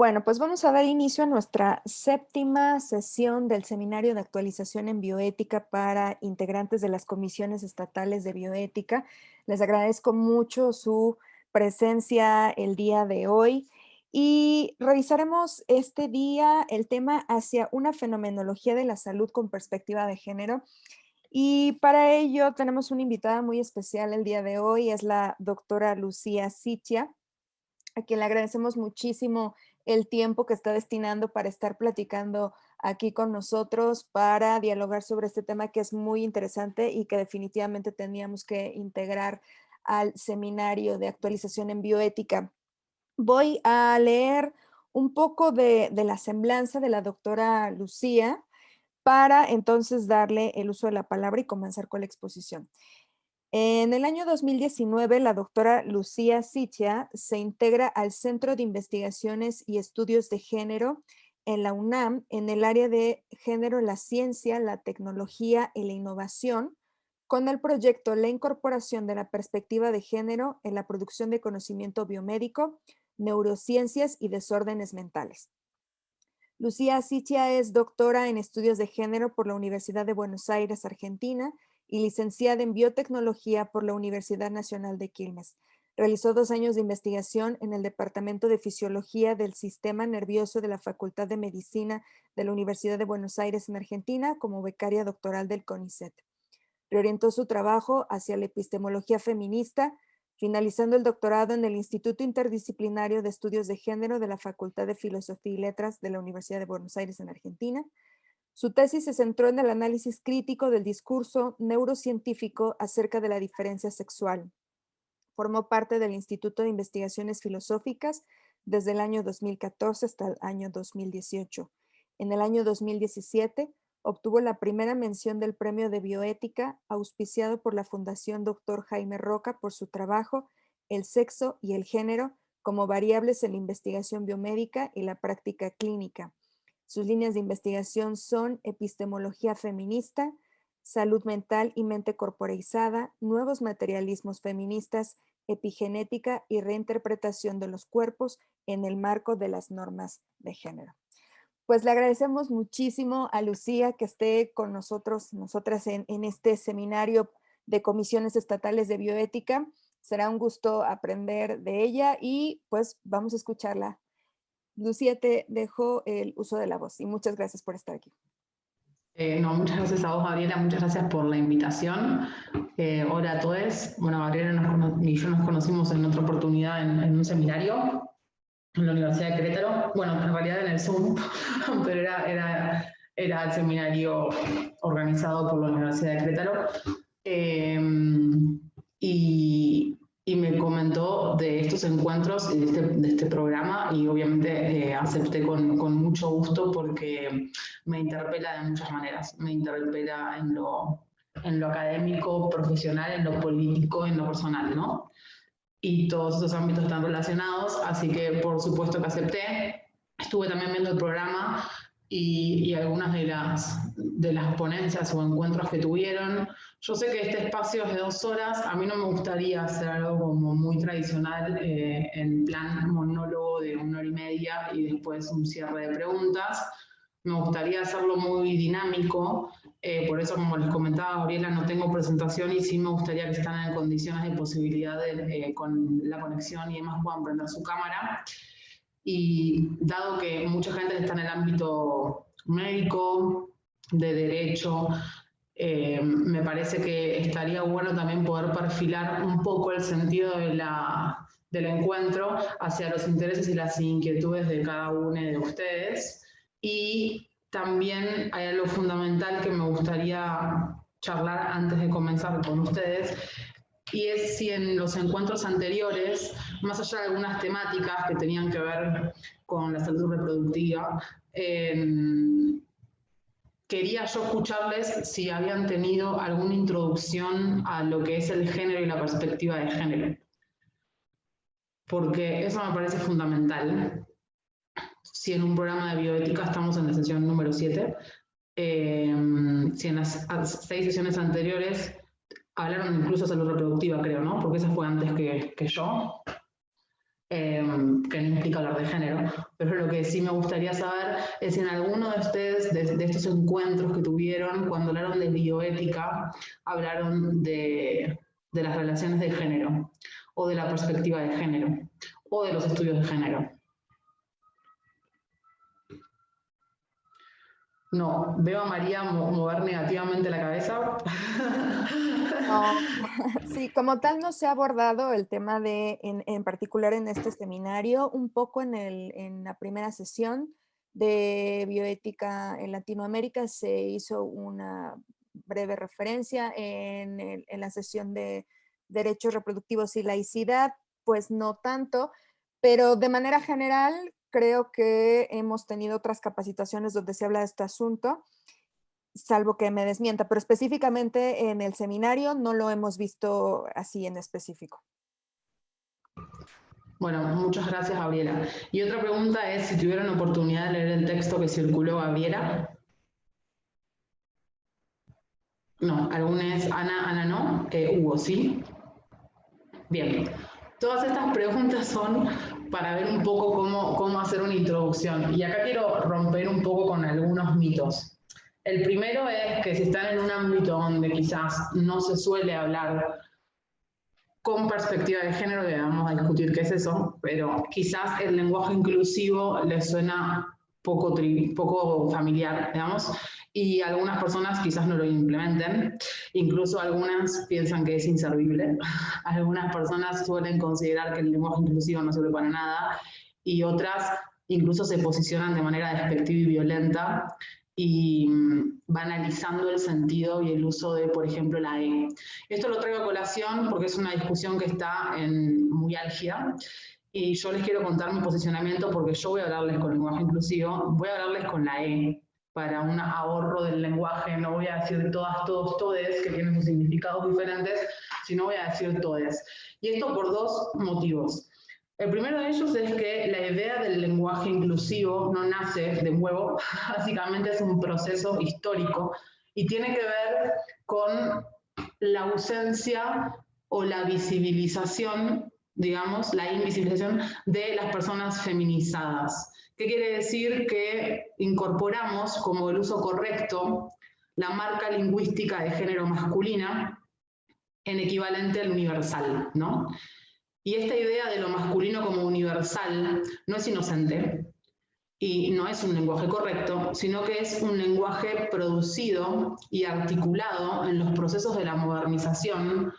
Bueno, pues vamos a dar inicio a nuestra séptima sesión del Seminario de Actualización en Bioética para integrantes de las comisiones estatales de bioética. Les agradezco mucho su presencia el día de hoy y revisaremos este día el tema hacia una fenomenología de la salud con perspectiva de género. Y para ello tenemos una invitada muy especial el día de hoy, es la doctora Lucía Sitia, a quien le agradecemos muchísimo el tiempo que está destinando para estar platicando aquí con nosotros, para dialogar sobre este tema que es muy interesante y que definitivamente teníamos que integrar al seminario de actualización en bioética. Voy a leer un poco de la semblanza de la doctora Lucía para entonces darle el uso de la palabra y comenzar con la exposición. En el año 2019, la doctora Lucía Sitia se integra al Centro de Investigaciones y Estudios de Género en la UNAM en el área de género en la ciencia, la tecnología y la innovación, con el proyecto La incorporación de la perspectiva de género en la producción de conocimiento biomédico, neurociencias y desórdenes mentales. Lucía Sitia es doctora en estudios de género por la Universidad de Buenos Aires, Argentina, y licenciada en biotecnología por la Universidad Nacional de Quilmes. Realizó 2 años de investigación en el Departamento de Fisiología del Sistema Nervioso de la Facultad de Medicina de la Universidad de Buenos Aires en Argentina como becaria doctoral del CONICET. Reorientó su trabajo hacia la epistemología feminista, finalizando el doctorado en el Instituto Interdisciplinario de Estudios de Género de la Facultad de Filosofía y Letras de la Universidad de Buenos Aires en Argentina. Su tesis se centró en el análisis crítico del discurso neurocientífico acerca de la diferencia sexual. Formó parte del Instituto de Investigaciones Filosóficas desde el año 2014 hasta el año 2018. En el año 2017 obtuvo la primera mención del Premio de Bioética, auspiciado por la Fundación Dr. Jaime Roca por su trabajo El sexo y el género como variables en la investigación biomédica y la práctica clínica. Sus líneas de investigación son epistemología feminista, salud mental y mente corporeizada, nuevos materialismos feministas, epigenética y reinterpretación de los cuerpos en el marco de las normas de género. Pues le agradecemos muchísimo a Lucía que esté con nosotros, nosotras en este seminario de comisiones estatales de bioética. Será un gusto aprender de ella y pues vamos a escucharla. Lucía, te dejo el uso de la voz y muchas gracias por estar aquí. No, muchas gracias a vos, Gabriela, muchas gracias por la invitación. Hola a todos. Bueno, Gabriela y yo nos conocimos en otra oportunidad en un seminario en la Universidad de Querétaro. Bueno, en realidad en el Zoom, pero era el seminario organizado por la Universidad de Querétaro. Y me comentó de estos encuentros y de este programa y obviamente acepté con mucho gusto porque me interpela de muchas maneras. Me interpela en lo académico, profesional, en lo político, en lo personal, ¿no? Y todos esos ámbitos están relacionados, así que por supuesto que acepté. Estuve también viendo el programa y algunas de las ponencias o encuentros que tuvieron. Yo sé que este espacio es de 2 horas, a mí no me gustaría hacer algo como muy tradicional, en plan monólogo de 1 hora y media y después un cierre de preguntas. Me gustaría hacerlo muy dinámico, por eso, como les comentaba Gabriela, no tengo presentación y sí me gustaría que estén en condiciones de posibilidad con la conexión y demás puedan prender su cámara. Y dado que mucha gente está en el ámbito médico, de derecho, me parece que estaría bueno también poder perfilar un poco el sentido del encuentro hacia los intereses y las inquietudes de cada uno de ustedes. Y también hay algo fundamental que me gustaría charlar antes de comenzar con ustedes, y es si en los encuentros anteriores, más allá de algunas temáticas que tenían que ver con la salud reproductiva, quería yo escucharles si habían tenido alguna introducción a lo que es el género y la perspectiva de género, porque eso me parece fundamental. Si en un programa de bioética estamos en la sesión número 7, si en las 6 sesiones anteriores hablaron incluso de salud reproductiva, creo, ¿no? Porque esa fue antes que yo. que no implica hablar de género, pero lo que sí me gustaría saber es si en alguno de ustedes, de estos encuentros que tuvieron, cuando hablaron de bioética, hablaron de las relaciones de género, o de la perspectiva de género, o de los estudios de género. No, veo a María mover negativamente la cabeza. No, sí, como tal no se ha abordado el tema de, en particular en este seminario, un poco en la primera sesión de bioética en Latinoamérica se hizo una breve referencia en la sesión de derechos reproductivos y laicidad, pues no tanto, pero de manera general creo que hemos tenido otras capacitaciones donde se habla de este asunto, salvo que me desmienta, pero específicamente en el seminario no lo hemos visto así en específico. Bueno, muchas gracias, Gabriela. Y otra pregunta es si tuvieron oportunidad de leer el texto que circuló, Gabriela. No, algunas, Ana no, Hugo, ¿sí? Bien. Todas estas preguntas son para ver un poco cómo hacer una introducción. Y acá quiero romper un poco con algunos mitos. El primero es que si están en un ámbito donde quizás no se suele hablar con perspectiva de género, que vamos a discutir qué es eso, pero quizás el lenguaje inclusivo les suena poco familiar, digamos, y algunas personas quizás no lo implementen, incluso algunas piensan que es inservible, algunas personas suelen considerar que el lenguaje inclusivo no sirve para nada, y otras incluso se posicionan de manera despectiva y violenta, y banalizando el sentido y el uso de, por ejemplo, la E. Esto lo traigo a colación porque es una discusión que está muy álgida y yo les quiero contar mi posicionamiento porque yo voy a hablarles con lenguaje inclusivo, voy a hablarles con la E para un ahorro del lenguaje, no voy a decir todas, todos, todes, que tienen sus significados diferentes, sino voy a decir todes. Y esto por dos motivos. El primero de ellos es que la idea del lenguaje inclusivo no nace de nuevo, básicamente es un proceso histórico y tiene que ver con la ausencia o la visibilización, digamos, la invisibilización de las personas feminizadas. ¿Qué quiere decir? Que incorporamos como el uso correcto la marca lingüística de género masculina en equivalente al universal, ¿no? Y esta idea de lo masculino como universal no es inocente y no es un lenguaje correcto, sino que es un lenguaje producido y articulado en los procesos de la modernización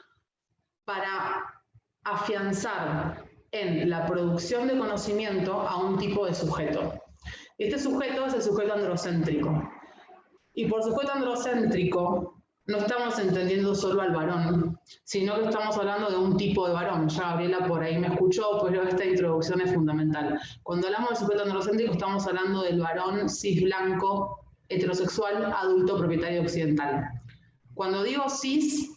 para afianzar en la producción de conocimiento a un tipo de sujeto. Este sujeto es el sujeto androcéntrico. Y por sujeto androcéntrico no estamos entendiendo solo al varón, sino que estamos hablando de un tipo de varón. Ya Gabriela por ahí me escuchó, pero esta introducción es fundamental. Cuando hablamos de sujeto androcéntrico estamos hablando del varón cis blanco, heterosexual, adulto, propietario occidental. Cuando digo cis,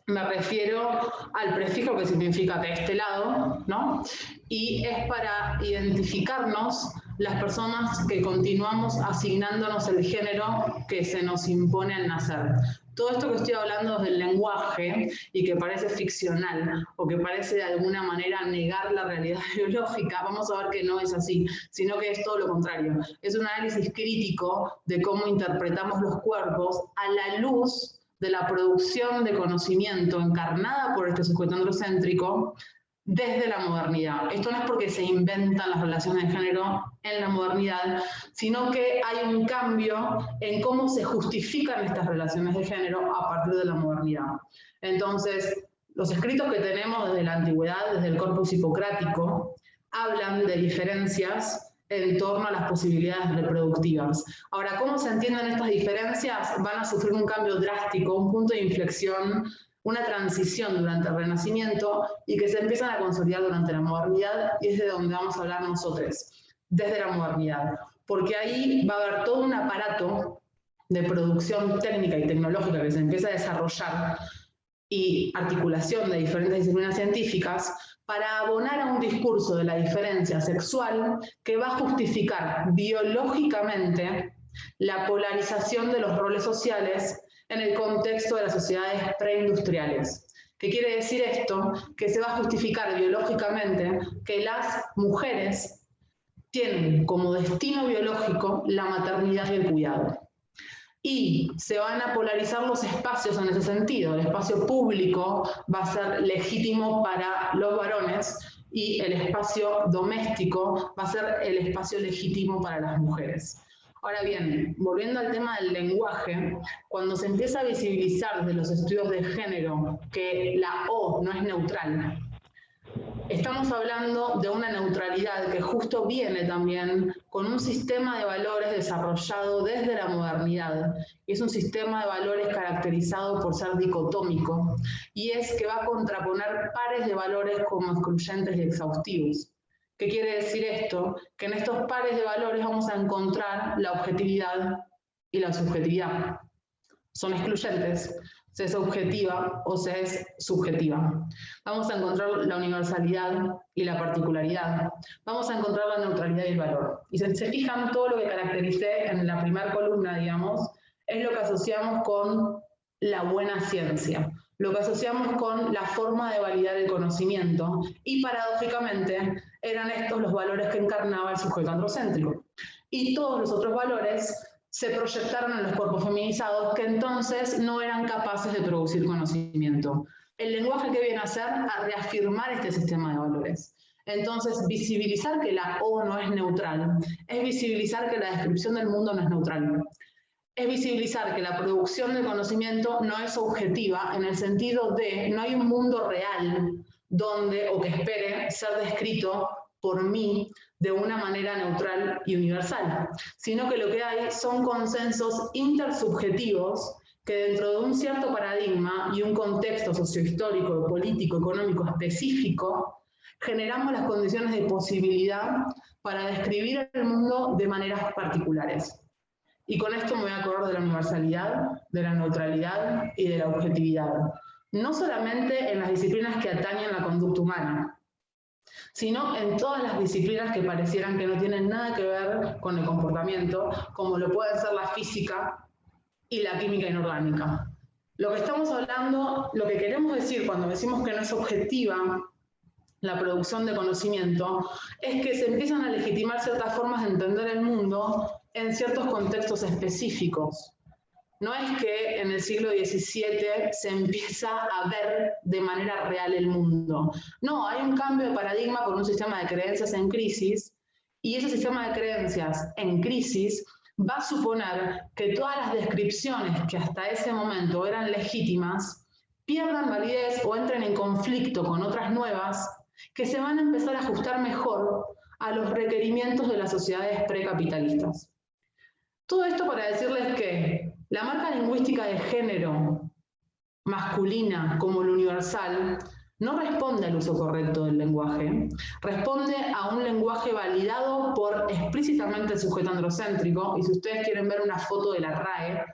me refiero al prefijo que significa de este lado, ¿no? Y es para identificarnos las personas que continuamos asignándonos el género que se nos impone al nacer. Todo esto que estoy hablando del lenguaje y que parece ficcional o que parece de alguna manera negar la realidad biológica, vamos a ver que no es así, sino que es todo lo contrario. Es un análisis crítico de cómo interpretamos los cuerpos a la luz de la producción de conocimiento encarnada por este sujeto androcéntrico desde la modernidad. Esto no es porque se inventan las relaciones de género en la modernidad, sino que hay un cambio en cómo se justifican estas relaciones de género a partir de la modernidad. Entonces, los escritos que tenemos desde la antigüedad, desde el corpus hipocrático, hablan de diferencias en torno a las posibilidades reproductivas. Ahora, ¿cómo se entienden estas diferencias? Van a sufrir un cambio drástico, un punto de inflexión, una transición durante el Renacimiento y que se empiezan a consolidar durante la modernidad, y es de donde vamos a hablar nosotros, desde la modernidad. Porque ahí va a haber todo un aparato de producción técnica y tecnológica que se empieza a desarrollar y articulación de diferentes disciplinas científicas para abonar a un discurso de la diferencia sexual que va a justificar biológicamente la polarización de los roles sociales en el contexto de las sociedades preindustriales, ¿Qué quiere decir esto? Que se va a justificar biológicamente que las mujeres tienen como destino biológico la maternidad y el cuidado. Y se van a polarizar los espacios en ese sentido. El espacio público va a ser legítimo para los varones y el espacio doméstico va a ser el espacio legítimo para las mujeres. Ahora bien, volviendo al tema del lenguaje, cuando se empieza a visibilizar desde los estudios de género que la O no es neutral, estamos hablando de una neutralidad que justo viene también con un sistema de valores desarrollado desde la modernidad. Y es un sistema de valores caracterizado por ser dicotómico. Y es que va a contraponer pares de valores como excluyentes y exhaustivos. ¿Qué quiere decir esto? Que en estos pares de valores vamos a encontrar la objetividad y la subjetividad. Son excluyentes, se es objetiva o se es subjetiva. Vamos a encontrar la universalidad y la particularidad. Vamos a encontrar la neutralidad y el valor. Y si se fijan, todo lo que caractericé en la primera columna, digamos, es lo que asociamos con la buena ciencia, lo que asociamos con la forma de validar el conocimiento. Y paradójicamente, eran estos los valores que encarnaba el sujeto androcéntrico. Y todos los otros valores se proyectaron en los cuerpos feminizados que entonces no eran capaces de producir conocimiento. El lenguaje que viene a hacer, a reafirmar este sistema de valores. Entonces, visibilizar que la O no es neutral, es visibilizar que la descripción del mundo no es neutral. Es visibilizar que la producción del conocimiento no es objetiva en el sentido de no hay un mundo real donde, o que espere ser descrito por mí de una manera neutral y universal, sino que lo que hay son consensos intersubjetivos que dentro de un cierto paradigma y un contexto sociohistórico, político, económico específico, generamos las condiciones de posibilidad para describir el mundo de maneras particulares. Y con esto me voy a acordar de la universalidad, de la neutralidad y de la objetividad. No solamente en las disciplinas que atañen la conducta humana, sino en todas las disciplinas que parecieran que no tienen nada que ver con el comportamiento, como lo pueden ser la física y la química inorgánica. Lo que estamos hablando, lo que queremos decir cuando decimos que no es objetiva la producción de conocimiento, es que se empiezan a legitimar ciertas formas de entender el mundo en ciertos contextos específicos. No es que en el siglo XVII se empieza a ver de manera real el mundo. No, hay un cambio de paradigma por un sistema de creencias en crisis, y ese sistema de creencias en crisis va a suponer que todas las descripciones que hasta ese momento eran legítimas pierdan validez o entren en conflicto con otras nuevas que se van a empezar a ajustar mejor a los requerimientos de las sociedades precapitalistas. Todo esto para decirles que la marca lingüística de género masculina como lo universal no responde al uso correcto del lenguaje, responde a un lenguaje validado por explícitamente el sujeto androcéntrico, y si ustedes quieren ver una foto de la RAE,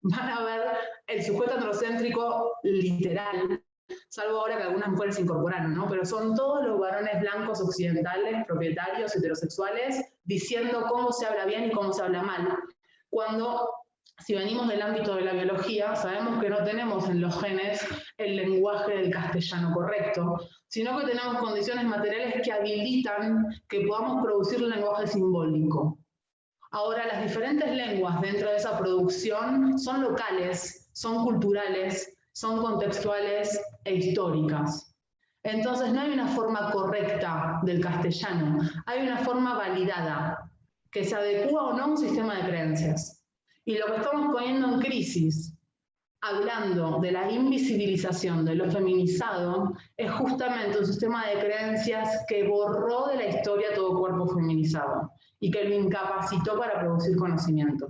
van a ver el sujeto androcéntrico literal, salvo ahora que algunas mujeres se incorporaron, ¿no? Pero son todos los varones blancos occidentales, propietarios, heterosexuales, diciendo cómo se habla bien y cómo se habla mal. Cuando, si venimos del ámbito de la biología, sabemos que no tenemos en los genes el lenguaje del castellano correcto, sino que tenemos condiciones materiales que habilitan que podamos producir un lenguaje simbólico. Ahora, las diferentes lenguas dentro de esa producción son locales, son culturales, son contextuales e históricas. Entonces, no hay una forma correcta del castellano, hay una forma validada, que se adecúa o no a un sistema de creencias. Y lo que estamos poniendo en crisis, hablando de la invisibilización de lo feminizado, es justamente un sistema de creencias que borró de la historia todo cuerpo feminizado y que lo incapacitó para producir conocimiento.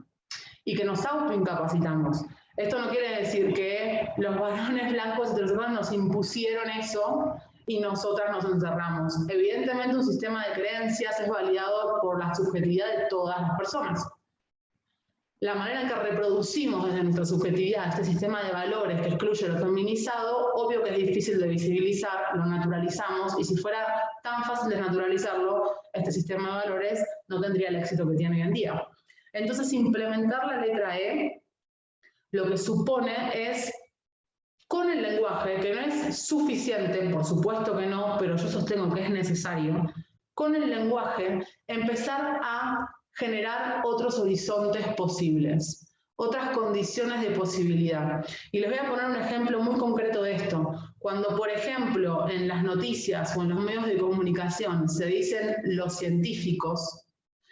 Y que nos autoincapacitamos. Esto no quiere decir que los varones blancos heterosexuales nos impusieron eso y nosotras nos encerramos. Evidentemente un sistema de creencias es validado por la subjetividad de todas las personas. La manera en que reproducimos desde nuestra subjetividad este sistema de valores que excluye lo feminizado, obvio que es difícil de visibilizar, lo naturalizamos, y si fuera tan fácil de naturalizarlo, este sistema de valores no tendría el éxito que tiene hoy en día. Entonces, implementar la letra E lo que supone es con el lenguaje, que no es suficiente, por supuesto que no, pero yo sostengo que es necesario, con el lenguaje empezar a generar otros horizontes posibles, otras condiciones de posibilidad. Y les voy a poner un ejemplo muy concreto de esto. Cuando, por ejemplo, en las noticias o en los medios de comunicación se dicen los científicos,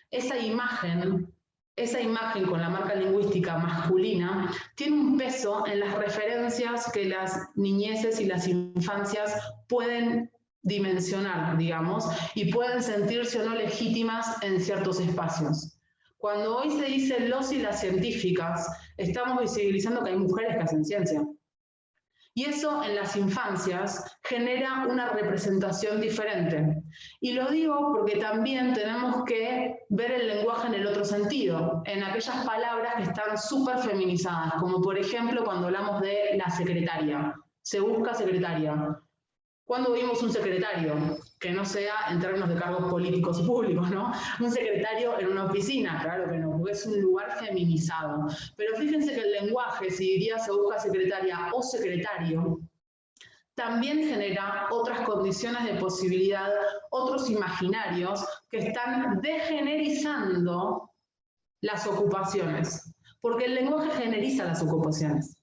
esa imagen con la marca lingüística masculina tiene un peso en las referencias que las niñeces y las infancias pueden dimensionar, digamos, y pueden sentirse o no legítimas en ciertos espacios. Cuando hoy se dice los y las científicas, estamos visibilizando que hay mujeres que hacen ciencia. Y eso en las infancias genera una representación diferente. Y lo digo porque también tenemos que ver el lenguaje en el otro sentido, en aquellas palabras que están súper feminizadas, como por ejemplo cuando hablamos de la secretaria. Se busca secretaria. ¿Cuándo vimos un secretario? Que no sea en términos de cargos políticos y públicos, ¿no? Un secretario en una oficina, claro que no, porque es un lugar feminizado. Pero fíjense que el lenguaje, si diría se busca secretaria o secretario, también genera otras condiciones de posibilidad, otros imaginarios que están degenerizando las ocupaciones. Porque el lenguaje generiza las ocupaciones.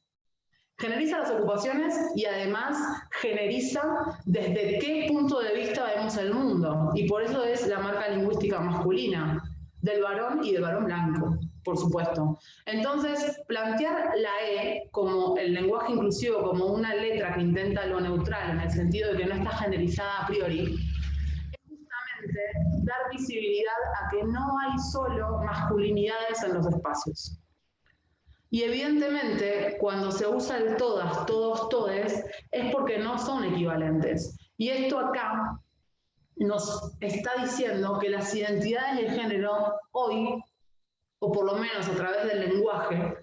Generiza las ocupaciones y además generiza desde qué punto de vista vemos el mundo. Y por eso es la marca lingüística masculina, del varón y del varón blanco, por supuesto. Entonces, plantear la E como el lenguaje inclusivo, como una letra que intenta lo neutral, en el sentido de que no está generalizada a priori, es justamente dar visibilidad a que no hay solo masculinidades en los espacios. Y evidentemente, cuando se usa el todas, todos, todes, es porque no son equivalentes. Y esto acá nos está diciendo que las identidades de género hoy, o por lo menos a través del lenguaje,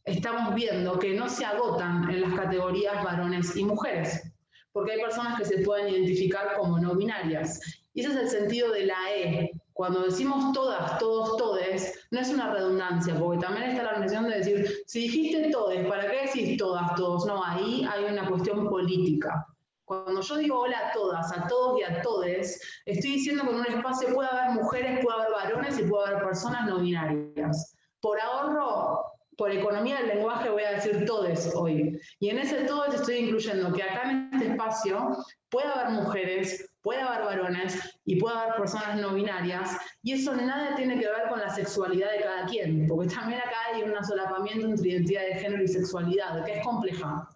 estamos viendo que no se agotan en las categorías varones y mujeres, porque hay personas que se pueden identificar como no binarias. Y ese es el sentido de la E. Cuando decimos todas, todos, todes, no es una redundancia, porque también está la mención de decir, si dijiste todes, ¿para qué decís todas, todos? No, ahí hay una cuestión política. Cuando yo digo hola a todas, a todos y a todes, estoy diciendo que en un espacio puede haber mujeres, puede haber varones y puede haber personas no binarias. Por ahorro, por economía del lenguaje voy a decir todes hoy. Y en ese todes estoy incluyendo que acá en este espacio puede haber mujeres, puede haber varones y puede haber personas no binarias, y eso nada tiene que ver con la sexualidad de cada quien, porque también acá hay un solapamiento entre identidad de género y sexualidad, que es compleja.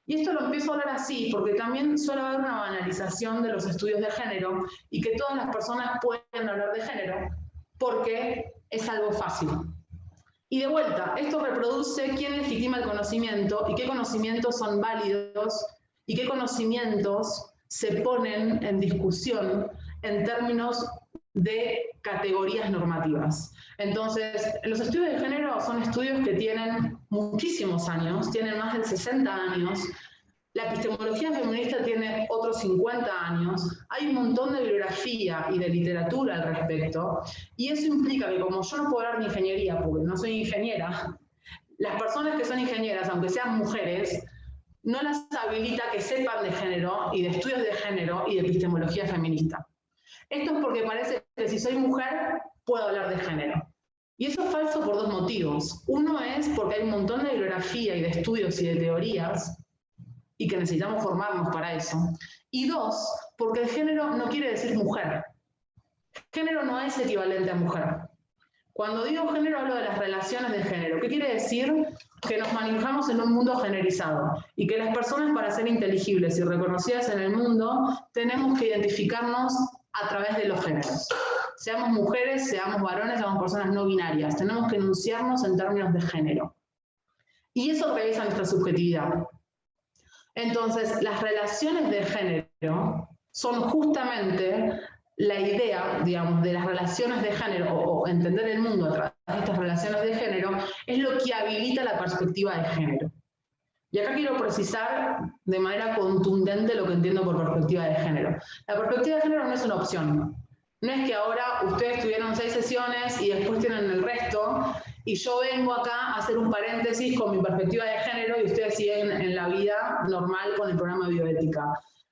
Y esto lo empiezo a hablar así, porque también suele haber una banalización de los estudios de género y que todas las personas pueden hablar de género, porque es algo fácil. Y de vuelta, esto reproduce quién legitima el conocimiento y qué conocimientos son válidos y qué conocimientos se ponen en discusión en términos de categorías normativas. Entonces, los estudios de género son estudios que tienen muchísimos años, tienen más de 60 años. La epistemología feminista tiene otros 50 años, hay un montón de bibliografía y de literatura al respecto, y eso implica que como yo no puedo hablar de ingeniería, porque no soy ingeniera, las personas que son ingenieras, aunque sean mujeres, no las habilita que sepan de género y de estudios de género y de epistemología feminista. Esto es porque parece que si soy mujer, puedo hablar de género. Y eso es falso por dos motivos. Uno es porque hay un montón de bibliografía y de estudios y de teorías y que necesitamos formarnos para eso. Y dos, porque el género no quiere decir mujer. Género no es equivalente a mujer. Cuando digo género hablo de las relaciones de género. ¿Qué quiere decir? Que nos manejamos en un mundo generizado y que las personas, para ser inteligibles y reconocidas en el mundo, tenemos que identificarnos a través de los géneros. Seamos mujeres, seamos varones, seamos personas no binarias. Tenemos que enunciarnos en términos de género. Y eso realiza nuestra subjetividad. Entonces, las relaciones de género son justamente la idea, digamos, de las relaciones de género, o entender el mundo a través de estas relaciones de género, es lo que habilita la perspectiva de género. Y acá quiero precisar de manera contundente lo que entiendo por perspectiva de género. La perspectiva de género no es una opción. No es que ahora ustedes tuvieron 6 sesiones y después tienen el resto, y yo vengo acá a hacer un paréntesis con mi perspectiva de género y ustedes siguen en la vida normal con el programa de bioética.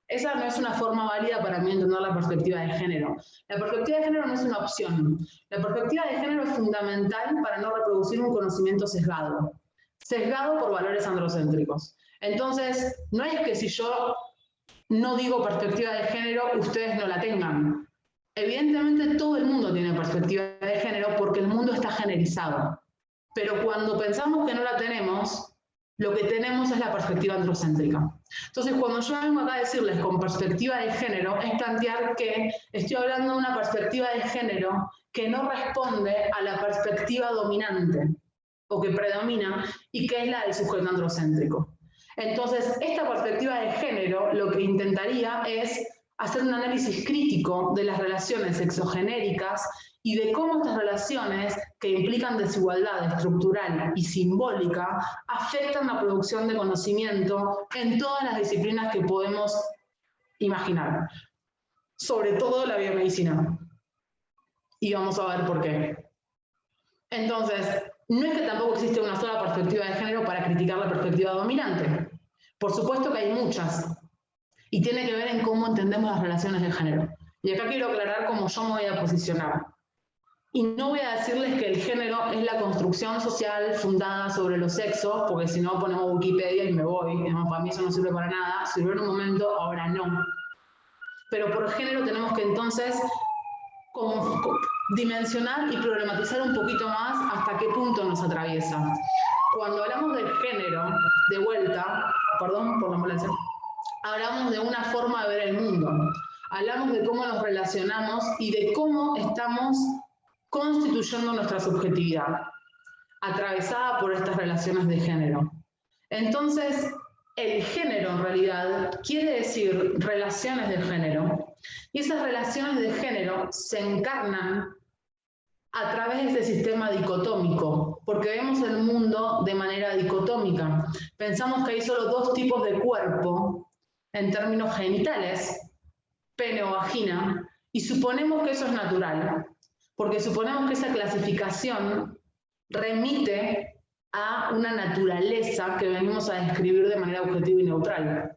Esa no es una forma válida para mí entender la perspectiva de género. La perspectiva de género no es una opción. La perspectiva de género es fundamental para no reproducir un conocimiento sesgado. Sesgado por valores androcéntricos. Entonces, no es que si yo no digo perspectiva de género, ustedes no la tengan. Evidentemente todo el mundo tiene perspectiva de género porque el mundo está generizado. Pero cuando pensamos que no la tenemos, lo que tenemos es la perspectiva androcéntrica. Entonces, cuando yo vengo acá a decirles con perspectiva de género, es plantear que estoy hablando de una perspectiva de género que no responde a la perspectiva dominante o que predomina y que es la del sujeto androcéntrico. Entonces, esta perspectiva de género lo que intentaría es hacer un análisis crítico de las relaciones sexogenéricas y de cómo estas relaciones, que implican desigualdad estructural y simbólica, afectan la producción de conocimiento en todas las disciplinas que podemos imaginar, sobre todo la biomedicina. Y vamos a ver por qué. Entonces, no es que tampoco existe una sola perspectiva de género para criticar la perspectiva dominante. Por supuesto que hay muchas, y tiene que ver en cómo entendemos las relaciones de género. Y acá quiero aclarar cómo yo me voy a posicionar. Y no voy a decirles que el género es la construcción social fundada sobre los sexos, porque si no ponemos Wikipedia y me voy. Para mí eso no sirve para nada, sirvió en un momento, ahora no. Pero por género tenemos que entonces dimensionar y problematizar un poquito más hasta qué punto nos atraviesa. Cuando hablamos del género, de vuelta, perdón por la molestia, hablamos de una forma de ver el mundo. Hablamos de cómo nos relacionamos y de cómo estamos constituyendo nuestra subjetividad, atravesada por estas relaciones de género. Entonces, el género en realidad quiere decir relaciones de género, y esas relaciones de género se encarnan a través de ese sistema dicotómico, porque vemos el mundo de manera dicotómica. Pensamos que hay solo dos tipos de cuerpo en términos genitales, pene o vagina, y suponemos que eso es natural, porque suponemos que esa clasificación remite a una naturaleza que venimos a describir de manera objetiva y neutral.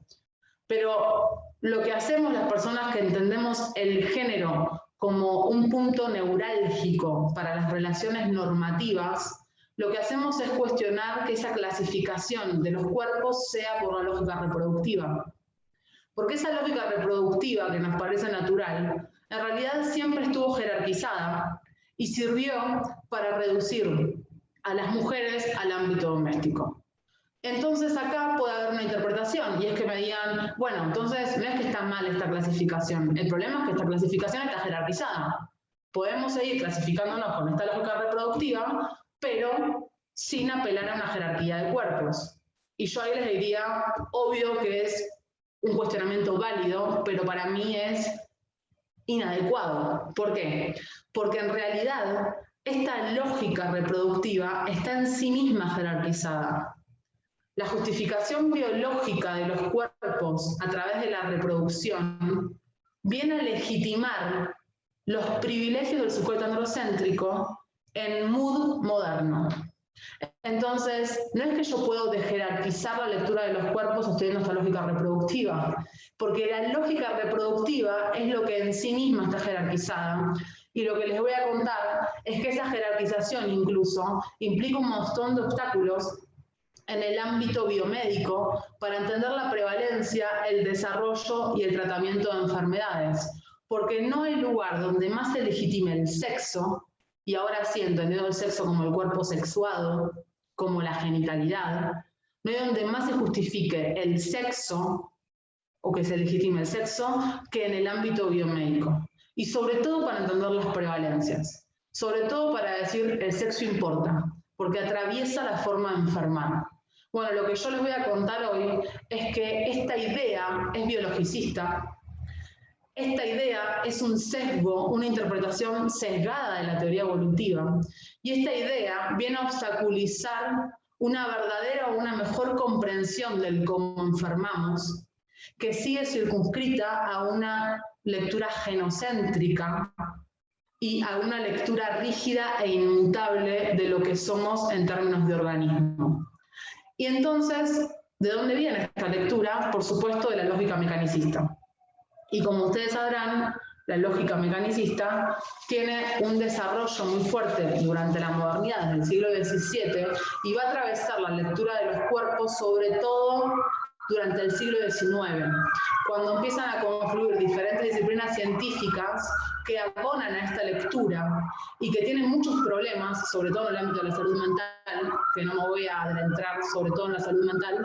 Pero lo que hacemos las personas que entendemos el género como un punto neurálgico para las relaciones normativas, lo que hacemos es cuestionar que esa clasificación de los cuerpos sea por la lógica reproductiva. Porque esa lógica reproductiva que nos parece natural, en realidad siempre estuvo jerarquizada y sirvió para reducir a las mujeres al ámbito doméstico. Entonces acá puede haber una interpretación, y es que me digan, bueno, entonces no es que está mal esta clasificación, el problema es que esta clasificación está jerarquizada. Podemos seguir clasificándonos con esta lógica reproductiva, pero sin apelar a una jerarquía de cuerpos. Y yo ahí les diría, obvio que es un cuestionamiento válido, pero para mí es inadecuado. ¿Por qué? Porque en realidad esta lógica reproductiva está en sí misma jerarquizada. La justificación biológica de los cuerpos a través de la reproducción viene a legitimar los privilegios del sujeto androcéntrico en mood moderno. Entonces, no es que yo puedo desjerarquizar la lectura de los cuerpos sosteniendo esta lógica reproductiva, porque la lógica reproductiva es lo que en sí misma está jerarquizada. Y lo que les voy a contar es que esa jerarquización incluso implica un montón de obstáculos en el ámbito biomédico para entender la prevalencia, el desarrollo y el tratamiento de enfermedades. Porque no hay lugar donde más se legitime el sexo, y ahora sí entendiendo el sexo como el cuerpo sexuado, como la genitalidad, no hay donde más se justifique el sexo, o que se legitime el sexo, que en el ámbito biomédico. Y sobre todo para entender las prevalencias. Sobre todo para decir el sexo importa, porque atraviesa la forma de enfermar. Bueno, lo que yo les voy a contar hoy es que esta idea es biologicista. Esta idea es un sesgo, una interpretación sesgada de la teoría evolutiva. Y esta idea viene a obstaculizar una verdadera o una mejor comprensión del cómo enfermamos, que sigue circunscrita a una lectura genocéntrica y a una lectura rígida e inmutable de lo que somos en términos de organismo. Y entonces, ¿de dónde viene esta lectura? Por supuesto, de la lógica mecanicista. Y como ustedes sabrán, la lógica mecanicista tiene un desarrollo muy fuerte durante la modernidad, desde el siglo XVII, y va a atravesar la lectura de los cuerpos, sobre todo durante el siglo XIX, cuando empiezan a confluir diferentes disciplinas científicas que abonan a esta lectura y que tienen muchos problemas, sobre todo en el ámbito de la salud mental, que no me voy a adentrar sobre todo en la salud mental,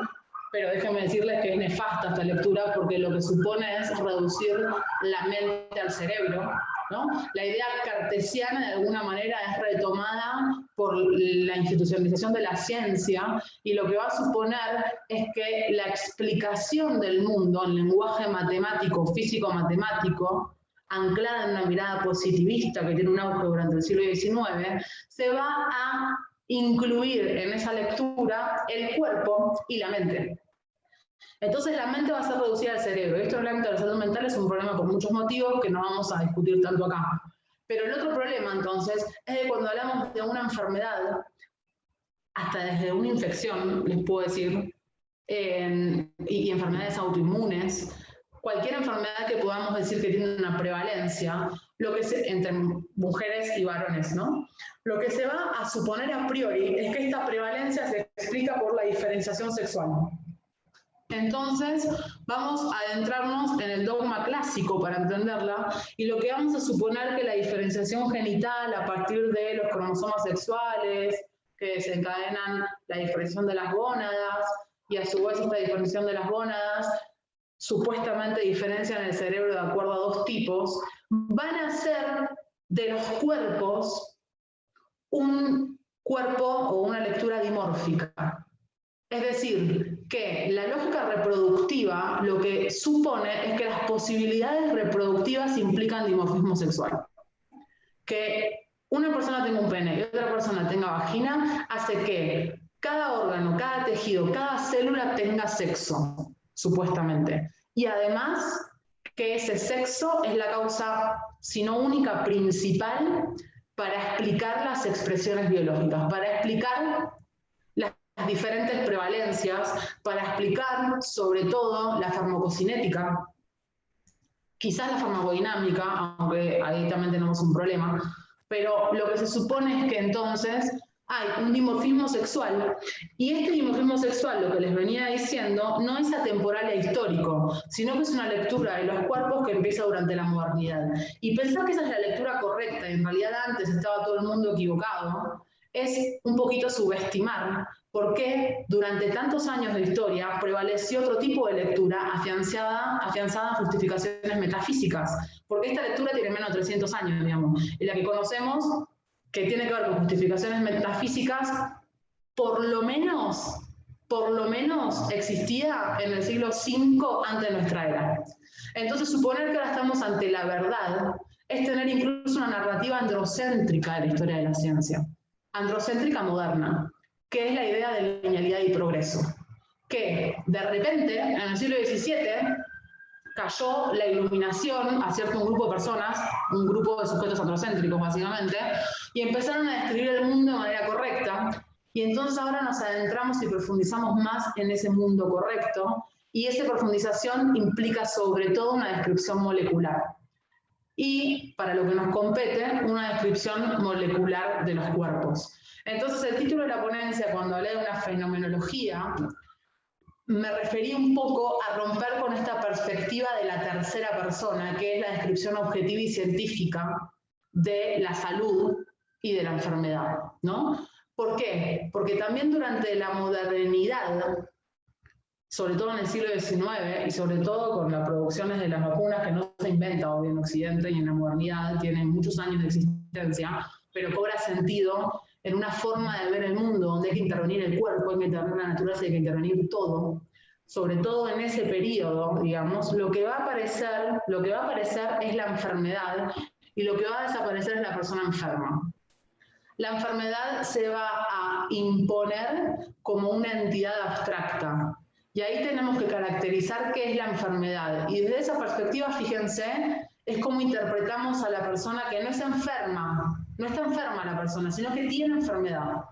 pero déjenme decirles que es nefasta esta lectura porque lo que supone es reducir la mente al cerebro, ¿no? La idea cartesiana de alguna manera es retomada por la institucionalización de la ciencia y lo que va a suponer es que la explicación del mundo en lenguaje matemático, físico-matemático, anclada en una mirada positivista que tiene un auge durante el siglo XIX, se va a incluir en esa lectura el cuerpo y la mente. Entonces la mente va a ser reducida al cerebro. Esto en el ámbito de la salud mental es un problema por muchos motivos que no vamos a discutir tanto acá. Pero el otro problema entonces es que cuando hablamos de una enfermedad, hasta desde una infección, les puedo decir, y enfermedades autoinmunes, cualquier enfermedad que podamos decir que tiene una prevalencia, lo que entre mujeres y varones, ¿no? Lo que se va a suponer a priori es que esta prevalencia se explica por la diferenciación sexual. Entonces, vamos a adentrarnos en el dogma clásico para entenderla, y lo que vamos a suponer que la diferenciación genital a partir de los cromosomas sexuales, que desencadenan la diferenciación de las gónadas, y a su vez esta diferenciación de las gónadas supuestamente diferencian el cerebro de acuerdo a dos tipos, van a hacer de los cuerpos un cuerpo o una lectura dimórfica. Es decir, que la lógica reproductiva lo que supone es que las posibilidades reproductivas implican dimorfismo sexual. Que una persona tenga un pene y otra persona tenga vagina hace que cada órgano, cada tejido, cada célula tenga sexo, supuestamente. Y además que ese sexo es la causa, si no única, principal para explicar las expresiones biológicas, para explicar las diferentes prevalencias, para explicar sobre todo la farmacocinética, quizás la farmacodinámica, aunque ahí también tenemos un problema, pero lo que se supone es que entonces hay un dimorfismo sexual, y este dimorfismo sexual, lo que les venía diciendo, no es atemporal e histórico, sino que es una lectura de los cuerpos que empieza durante la modernidad. Y pensar que esa es la lectura correcta, y en realidad antes estaba todo el mundo equivocado, es un poquito subestimar por qué durante tantos años de historia prevaleció otro tipo de lectura afianzada en justificaciones metafísicas, porque esta lectura tiene menos de 300 años, digamos, y la que conocemos, que tiene que ver con justificaciones metafísicas, por lo menos existía en el siglo V antes de nuestra era. Entonces, suponer que ahora estamos ante la verdad es tener incluso una narrativa androcéntrica de la historia de la ciencia. Androcéntrica moderna, que es la idea de linealidad y progreso. Que de repente, en el siglo XVII, cayó la iluminación a cierto grupo de personas, un grupo de sujetos androcéntricos básicamente, y empezaron a describir el mundo de manera correcta, y entonces ahora nos adentramos y profundizamos más en ese mundo correcto, y esa profundización implica sobre todo una descripción molecular. Y, para lo que nos compete, una descripción molecular de los cuerpos. Entonces, el título de la ponencia, cuando hablé de una fenomenología, me referí un poco a romper con esta perspectiva de la tercera persona, que es la descripción objetiva y científica de la salud y de la enfermedad, ¿no? ¿Por qué? Porque también durante la modernidad, sobre todo en el siglo XIX, y sobre todo con las producciones de las vacunas, que no se inventa hoy en Occidente y en la modernidad, tienen muchos años de existencia, pero cobra sentido en una forma de ver el mundo donde hay que intervenir el cuerpo, hay que intervenir la naturaleza, hay que intervenir todo. Sobre todo en ese periodo, digamos, lo que va a aparecer es la enfermedad, y lo que va a desaparecer es la persona enferma. La enfermedad se va a imponer como una entidad abstracta. Y ahí tenemos que caracterizar qué es la enfermedad. Y desde esa perspectiva, fíjense, es cómo interpretamos a la persona que no es enferma, no está enferma la persona, sino que tiene enfermedad.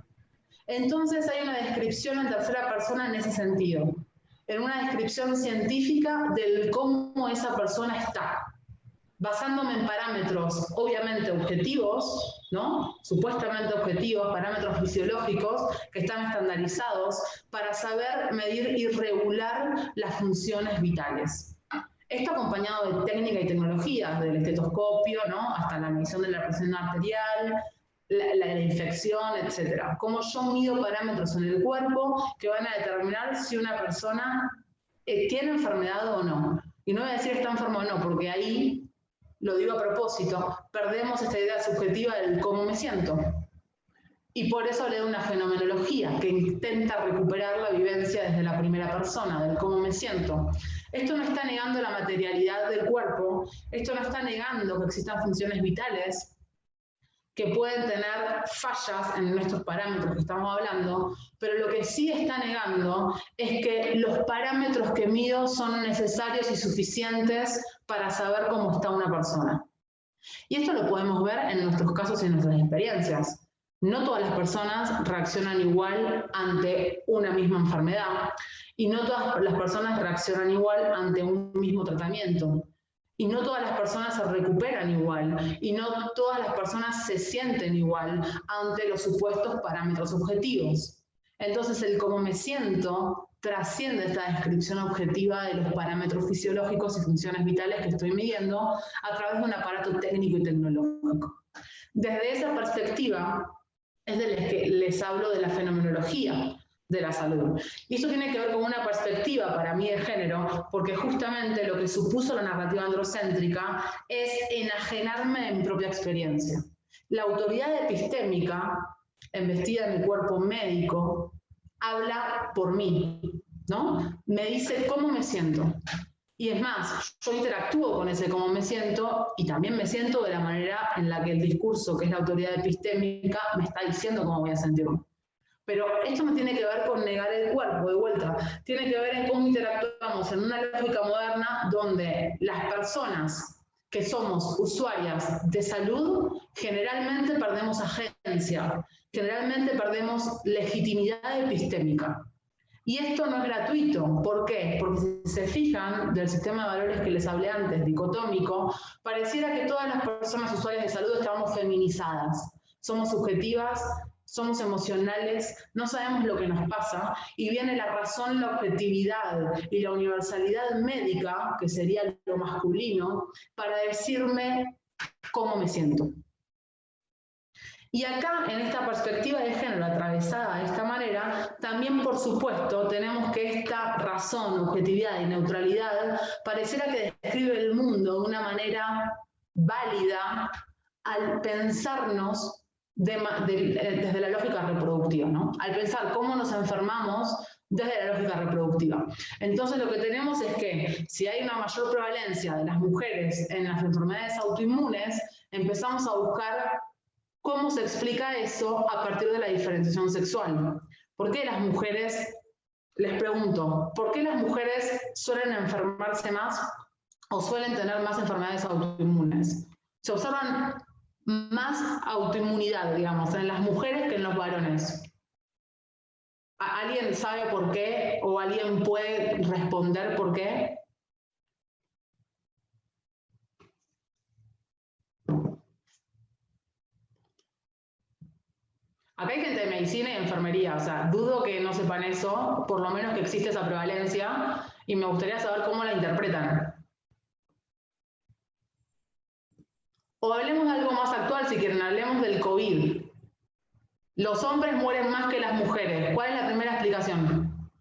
Entonces hay una descripción en tercera persona en ese sentido, en una descripción científica del cómo esa persona está, basándome en parámetros obviamente objetivos, ¿no? Supuestamente objetivos, parámetros fisiológicos que están estandarizados para saber medir y regular las funciones vitales. Esto acompañado de técnica y tecnologías, del estetoscopio, ¿no? Hasta la medición de la presión arterial, la infección, etc. Cómo yo mido parámetros en el cuerpo que van a determinar si una persona tiene enfermedad o no. Y no voy a decir está enfermo o no, porque ahí, lo digo a propósito, perdemos esta idea subjetiva del cómo me siento. Y por eso le doy una fenomenología que intenta recuperar la vivencia desde la primera persona, del cómo me siento. Esto no está negando la materialidad del cuerpo, esto no está negando que existan funciones vitales que pueden tener fallas en nuestros parámetros que estamos hablando, pero lo que sí está negando es que los parámetros que mido son necesarios y suficientes para saber cómo está una persona. Y esto lo podemos ver en nuestros casos y en nuestras experiencias. No todas las personas reaccionan igual ante una misma enfermedad y no todas las personas reaccionan igual ante un mismo tratamiento. Y no todas las personas se recuperan igual y no todas las personas se sienten igual ante los supuestos parámetros objetivos. Entonces el cómo me siento trasciende esta descripción objetiva de los parámetros fisiológicos y funciones vitales que estoy midiendo a través de un aparato técnico y tecnológico. Desde esa perspectiva es de la que les hablo de la fenomenología de la salud. Y eso tiene que ver con una perspectiva para mí de género, porque justamente lo que supuso la narrativa androcéntrica es enajenarme en mi propia experiencia. La autoridad epistémica, embestida en mi cuerpo médico, habla por mí, ¿no? Me dice cómo me siento. Y es más, yo interactúo con ese cómo me siento y también me siento de la manera en la que el discurso, que es la autoridad epistémica, me está diciendo cómo voy a sentirme. Pero esto no tiene que ver con negar el cuerpo, de vuelta. Tiene que ver en cómo interactuamos en una lógica moderna donde las personas que somos usuarias de salud generalmente perdemos agencia, generalmente perdemos legitimidad epistémica. Y esto no es gratuito. ¿Por qué? Porque si se fijan del sistema de valores que les hablé antes, dicotómico, pareciera que todas las personas usuarias de salud estamos feminizadas. Somos subjetivas, somos emocionales, no sabemos lo que nos pasa, y viene la razón, la objetividad y la universalidad médica, que sería lo masculino, para decirme cómo me siento. Y acá, en esta perspectiva de género atravesada de esta manera, también, por supuesto, tenemos que esta razón, objetividad y neutralidad pareciera que describe el mundo de una manera válida al pensarnos desde la lógica reproductiva, ¿no? Al pensar cómo nos enfermamos desde la lógica reproductiva. Entonces lo que tenemos es que si hay una mayor prevalencia de las mujeres en las enfermedades autoinmunes, empezamos a buscar ¿cómo se explica eso a partir de la diferenciación sexual? ¿Por qué las mujeres, les pregunto, ¿por qué las mujeres suelen enfermarse más o suelen tener más enfermedades autoinmunes? Se observan más autoinmunidad, digamos, en las mujeres que en los varones. ¿Alguien sabe por qué o alguien puede responder por qué? Acá hay gente de medicina y enfermería, o sea, dudo que no sepan eso, por lo menos que existe esa prevalencia, y me gustaría saber cómo la interpretan. O hablemos de algo más actual, si quieren, hablemos del COVID. Los hombres mueren más que las mujeres. ¿Cuál es la primera explicación?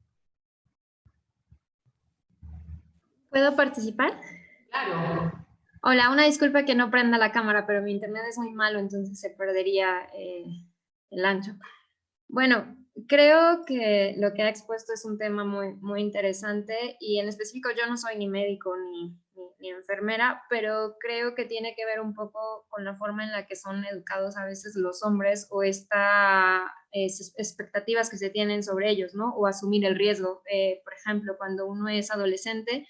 ¿Puedo participar? Claro. Hola, una disculpa que no prenda la cámara, pero mi internet es muy malo, entonces se perdería el ancho. Bueno, creo que lo que ha expuesto es un tema muy interesante y en específico yo no soy ni médico ni enfermera, pero creo que tiene que ver un poco con la forma en la que son educados a veces los hombres o estas expectativas que se tienen sobre ellos, ¿no? O asumir el riesgo. Por ejemplo, cuando uno es adolescente,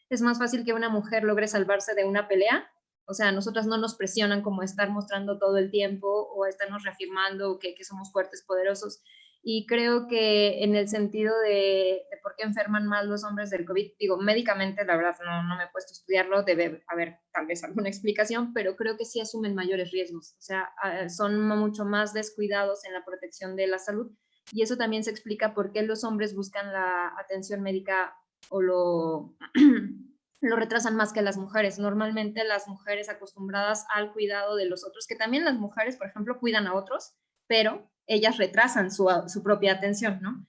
es más fácil que una mujer logre salvarse de una pelea o sea, a nosotras no nos presionan como estar mostrando todo el tiempo o estarnos reafirmando que somos fuertes, poderosos. Y creo que en el sentido de por qué enferman más los hombres del COVID, digo, médicamente, la verdad, no me he puesto a estudiarlo, debe haber tal vez alguna explicación, pero creo que sí asumen mayores riesgos, o sea, son mucho más descuidados en la protección de la salud, y eso también se explica por qué los hombres buscan la atención médica o lo retrasan más que las mujeres. Normalmente las mujeres acostumbradas al cuidado de los otros, que también las mujeres, por ejemplo, cuidan a otros, pero ellas retrasan su propia atención, ¿no?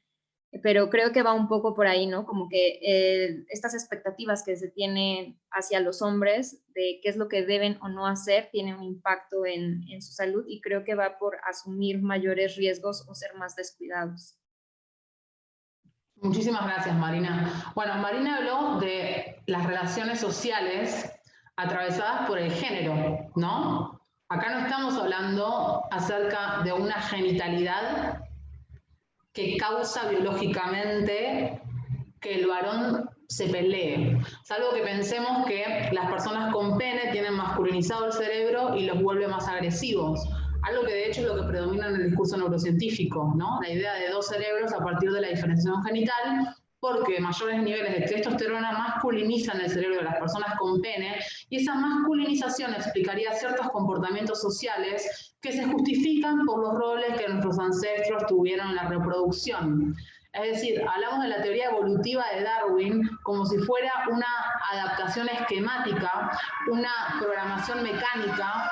Pero creo que va un poco por ahí, ¿no? Como que estas expectativas que se tienen hacia los hombres de qué es lo que deben o no hacer tienen un impacto en su salud, y creo que va por asumir mayores riesgos o ser más descuidados. Muchísimas gracias, Marina. Bueno, Marina habló de las relaciones sociales atravesadas por el género, ¿no? Acá no estamos hablando acerca de una genitalidad que causa biológicamente que el varón se pelee, salvo que pensemos que las personas con pene tienen masculinizado el cerebro y los vuelve más agresivos, algo que de hecho es lo que predomina en el discurso neurocientífico, ¿no? La idea de dos cerebros a partir de la diferenciación genital, porque mayores niveles de testosterona masculinizan el cerebro de las personas con pene, y esa masculinización explicaría ciertos comportamientos sociales que se justifican por los roles que nuestros ancestros tuvieron en la reproducción. Es decir, hablamos de la teoría evolutiva de Darwin como si fuera una adaptación esquemática, una programación mecánica,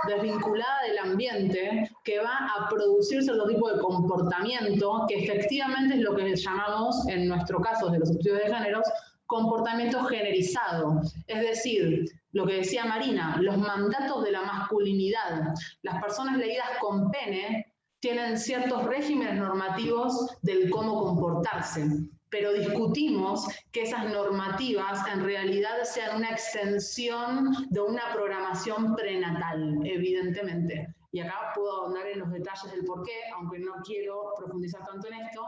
desvinculada del ambiente, que va a producir cierto tipo de comportamiento que efectivamente es lo que llamamos, en nuestro caso, de los estudios de géneros, comportamiento generizado. Es decir, lo que decía Marina, los mandatos de la masculinidad. Las personas leídas con pene tienen ciertos regímenes normativos del cómo comportarse, pero discutimos que esas normativas en realidad sean una extensión de una programación prenatal, evidentemente. Y acá puedo ahondar en los detalles del por qué, aunque no quiero profundizar tanto en esto,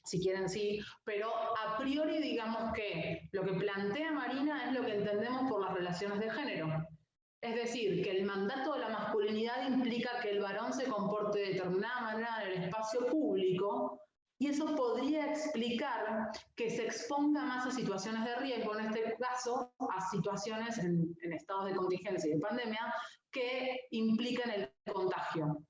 si quieren sí, pero a priori digamos que lo que plantea Marina es lo que entendemos por las relaciones de género. Es decir, que el mandato de la masculinidad implica que el varón se comporte de determinada manera en el espacio público, y eso podría explicar que se exponga más a situaciones de riesgo, en este caso, a situaciones en estados de contingencia y de pandemia, que implican el contagio.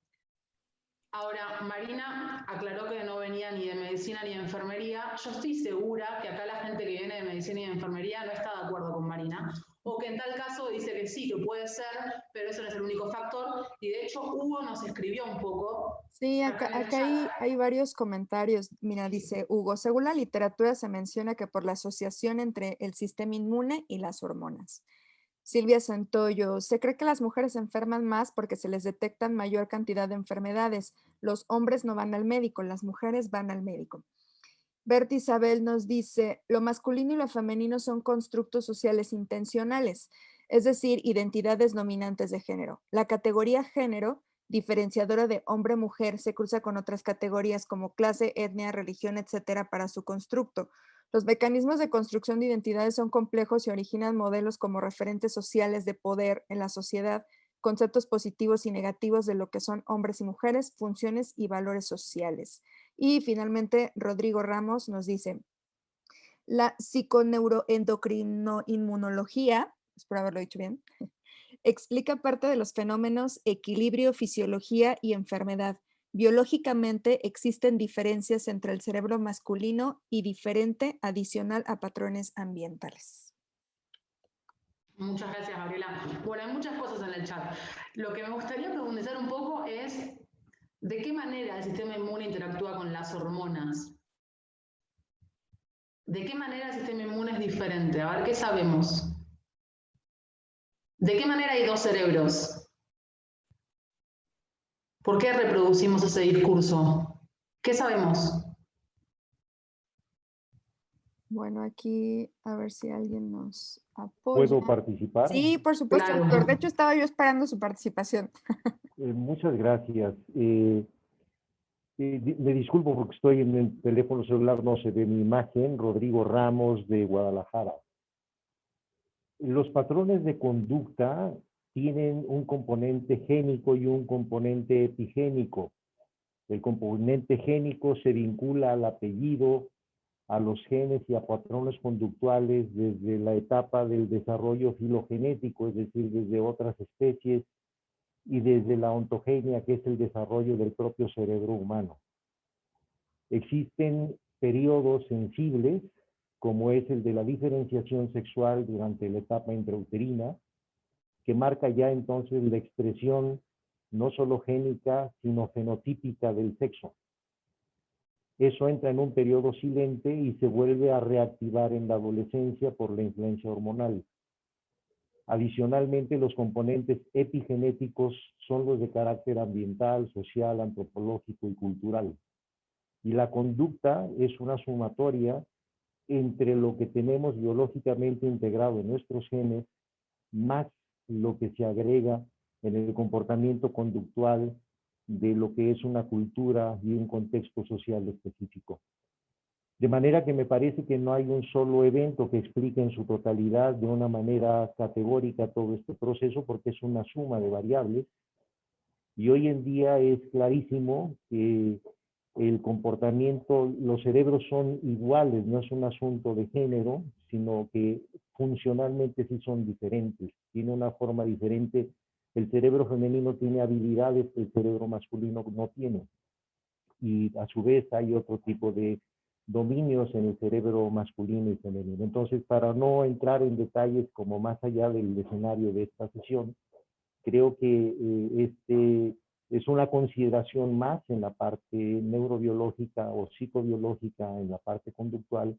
Ahora, Marina aclaró que no venía ni de medicina ni de enfermería. Yo estoy segura que acá la gente que viene de medicina y de enfermería no está de acuerdo con Marina, o que en tal caso dice que sí, que puede ser, pero eso no es el único factor. Y de hecho, Hugo nos escribió un poco. Sí, acá hay varios comentarios. Mira, dice Hugo, según la literatura se menciona que por la asociación entre el sistema inmune y las hormonas. Silvia Santoyo, se cree que las mujeres se enferman más porque se les detectan mayor cantidad de enfermedades. Los hombres no van al médico, las mujeres van al médico. Berta Isabel nos dice, lo masculino y lo femenino son constructos sociales intencionales, es decir, identidades dominantes de género. La categoría género, diferenciadora de hombre-mujer, se cruza con otras categorías como clase, etnia, religión, etcétera, para su constructo. Los mecanismos de construcción de identidades son complejos y originan modelos como referentes sociales de poder en la sociedad, conceptos positivos y negativos de lo que son hombres y mujeres, funciones y valores sociales. Y finalmente, Rodrigo Ramos nos dice, la psiconeuroendocrinoinmunología, espero haberlo dicho bien, explica parte de los fenómenos equilibrio, fisiología y enfermedad. Biológicamente existen diferencias entre el cerebro masculino y diferente adicional a patrones ambientales. Muchas gracias, Gabriela. Bueno, hay muchas cosas en el chat. Lo que me gustaría profundizar un poco es de qué manera el sistema inmune interactúa con las hormonas. ¿De qué manera el sistema inmune es diferente? A ver, ¿qué sabemos? ¿De qué manera hay dos cerebros? ¿Por qué reproducimos ese discurso? ¿Qué sabemos? Bueno, aquí a ver si alguien nos apoya. ¿Puedo participar? Sí, por supuesto, Claro. doctor. De hecho, estaba yo esperando su participación. Muchas gracias. Me disculpo porque estoy en el teléfono celular, no se ve mi imagen. Rodrigo Ramos de Guadalajara. Los patrones de conducta tienen un componente génico y un componente epigénico. El componente génico se vincula al apellido, a los genes y a patrones conductuales desde la etapa del desarrollo filogenético, es decir, desde otras especies, y desde la ontogenia, que es el desarrollo del propio cerebro humano. Existen periodos sensibles, como es el de la diferenciación sexual durante la etapa intrauterina, que marca ya entonces la expresión no solo génica, sino fenotípica del sexo. Eso entra en un periodo silente y se vuelve a reactivar en la adolescencia por la influencia hormonal. Adicionalmente, los componentes epigenéticos son los de carácter ambiental, social, antropológico y cultural. Y la conducta es una sumatoria entre lo que tenemos biológicamente integrado en nuestros genes, más lo que se agrega en el comportamiento conductual de lo que es una cultura y un contexto social específico. De manera que me parece que no hay un solo evento que explique en su totalidad de una manera categórica todo este proceso, porque es una suma de variables. Y hoy en día es clarísimo que el comportamiento, los cerebros son iguales, no es un asunto de género, sino que funcionalmente sí son diferentes, tiene una forma diferente. El cerebro femenino tiene habilidades que el cerebro masculino no tiene. Y a su vez hay otro tipo de dominios en el cerebro masculino y femenino. Entonces, para no entrar en detalles como más allá del escenario de esta sesión, creo que es una consideración más en la parte neurobiológica o psicobiológica, en la parte conductual,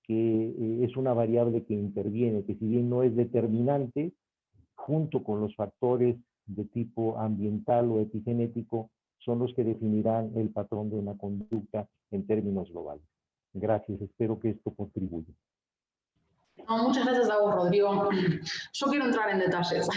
que es una variable que interviene, que si bien no es determinante, junto con los factores de tipo ambiental o epigenético, son los que definirán el patrón de una conducta en términos globales. Gracias, espero que esto contribuya. No, muchas gracias a vos, Rodrigo. Yo quiero entrar en detalles.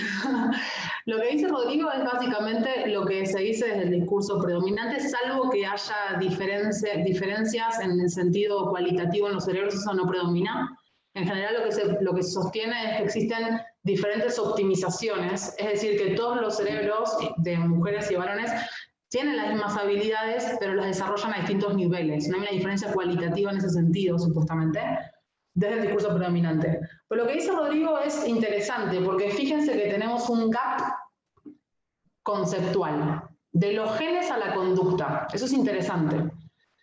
Lo que dice Rodrigo es básicamente lo que se dice desde el discurso predominante, salvo que haya diferencias en el sentido cualitativo en los cerebros, eso no predomina. En general lo que se sostiene es que existen diferentes optimizaciones, es decir, que todos los cerebros de mujeres y varones tienen las mismas habilidades, pero las desarrollan a distintos niveles. No hay una diferencia cualitativa en ese sentido, supuestamente, desde el discurso predominante. Pero lo que dice Rodrigo es interesante, porque fíjense que tenemos un gap conceptual, de los genes a la conducta. Eso es interesante.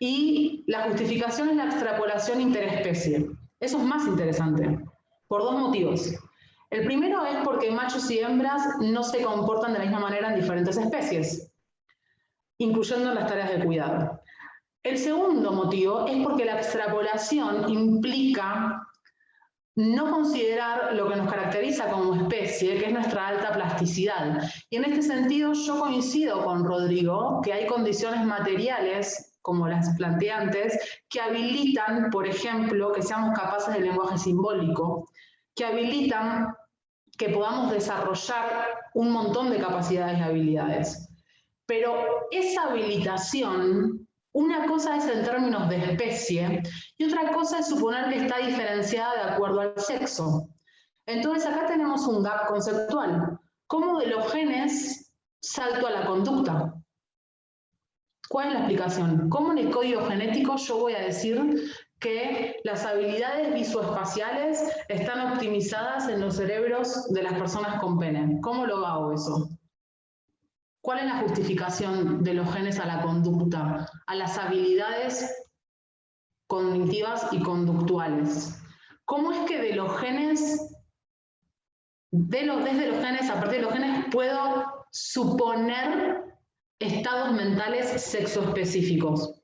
Y la justificación es la extrapolación interespecie. Eso es más interesante, por dos motivos. El primero es porque machos y hembras no se comportan de la misma manera en diferentes especies, incluyendo las tareas de cuidado. El segundo motivo es porque la extrapolación implica no considerar lo que nos caracteriza como especie, que es nuestra alta plasticidad. Y en este sentido yo coincido con Rodrigo que hay condiciones materiales, como las planteé antes, que habilitan, por ejemplo, que seamos capaces del lenguaje simbólico, que habilitan que podamos desarrollar un montón de capacidades y habilidades. Pero esa habilitación, una cosa es en términos de especie y otra cosa es suponer que está diferenciada de acuerdo al sexo. Entonces acá tenemos un gap conceptual. ¿Cómo de los genes salto a la conducta? ¿Cuál es la explicación? ¿Cómo en el código genético yo voy a decir que las habilidades visoespaciales están optimizadas en los cerebros de las personas con pene? ¿Cómo lo hago eso? ¿Cuál es la justificación de los genes a la conducta, a las habilidades cognitivas y conductuales? ¿Cómo es que de los genes, desde los genes, a partir de los genes, puedo suponer estados mentales sexoespecíficos?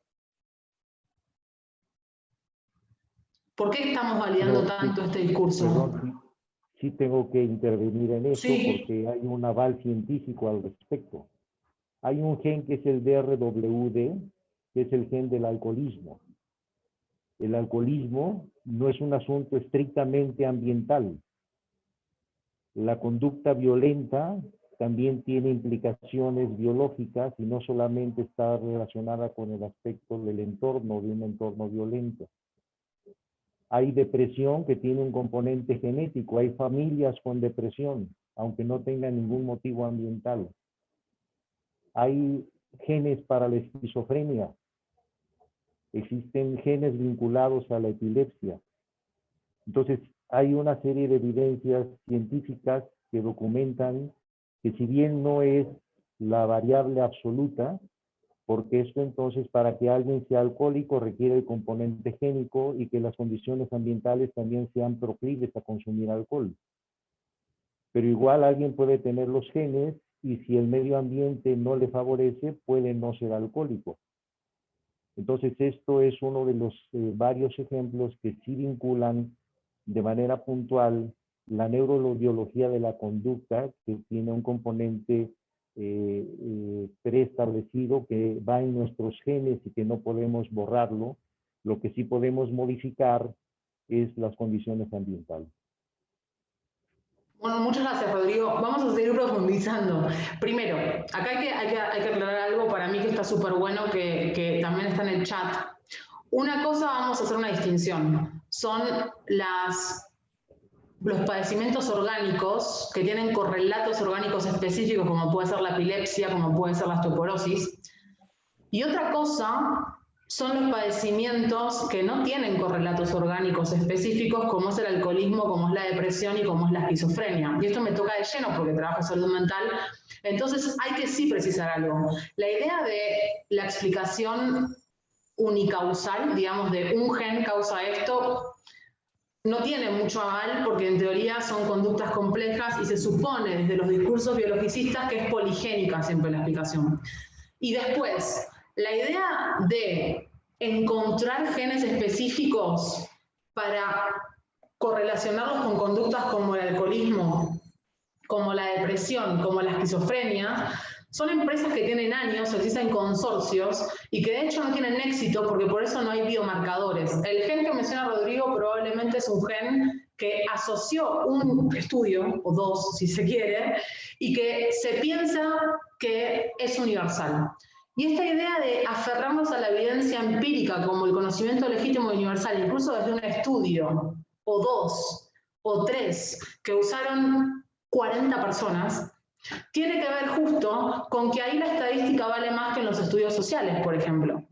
¿Por qué estamos validando tanto este discurso? Perdón, sí tengo que intervenir en eso porque hay un aval científico al respecto. Hay un gen que es el DRWD, que es el gen del alcoholismo. El alcoholismo no es un asunto estrictamente ambiental. La conducta violenta también tiene implicaciones biológicas y no solamente está relacionada con el aspecto del entorno, de un entorno violento. Hay depresión que tiene un componente genético, hay familias con depresión, aunque no tengan ningún motivo ambiental. Hay genes para la esquizofrenia, existen genes vinculados a la epilepsia. Entonces, hay una serie de evidencias científicas que documentan que si bien no es la variable absoluta, porque esto entonces para que alguien sea alcohólico requiere el componente génico y que las condiciones ambientales también sean proclives a consumir alcohol. Pero igual alguien puede tener los genes y si el medio ambiente no le favorece, puede no ser alcohólico. Entonces esto es uno de los varios ejemplos que sí vinculan de manera puntual la neurobiología de la conducta, que tiene un componente preestablecido que va en nuestros genes y que no podemos borrarlo. Lo que sí podemos modificar es las condiciones ambientales. Bueno, muchas gracias, Rodrigo. Vamos a seguir profundizando. Primero, acá hay que aclarar algo para mí que está súper bueno, que también está en el chat. Una cosa, vamos a hacer una distinción. Son los padecimientos orgánicos que tienen correlatos orgánicos específicos, como puede ser la epilepsia, como puede ser la osteoporosis. Y otra cosa son los padecimientos que no tienen correlatos orgánicos específicos, como es el alcoholismo, como es la depresión y como es la esquizofrenia. Y esto me toca de lleno porque trabajo en salud mental. Entonces hay que sí precisar algo. La idea de la explicación unicausal, digamos, de un gen causa esto, no tiene mucho aval porque en teoría son conductas complejas y se supone desde los discursos biologicistas que es poligénica siempre la explicación. Y después, la idea de encontrar genes específicos para correlacionarlos con conductas como el alcoholismo, como la depresión, como la esquizofrenia, son empresas que tienen años, existen consorcios y que de hecho no tienen éxito porque por eso no hay biomarcadores. El gen que menciona Rodrigo probablemente es un gen que asoció un estudio, o dos si se quiere, y que se piensa que es universal. Y esta idea de aferrarnos a la evidencia empírica como el conocimiento legítimo y universal, incluso desde un estudio, o dos, o tres, que usaron 40 personas, tiene que ver justo con que ahí la estadística vale más que en los estudios sociales, por ejemplo.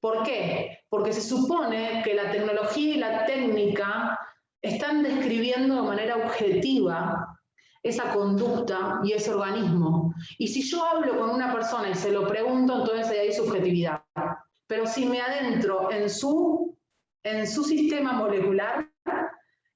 ¿Por qué? Porque se supone que la tecnología y la técnica están describiendo de manera objetiva esa conducta y ese organismo. Y si yo hablo con una persona y se lo pregunto, entonces hay subjetividad. Pero si me adentro en su sistema molecular,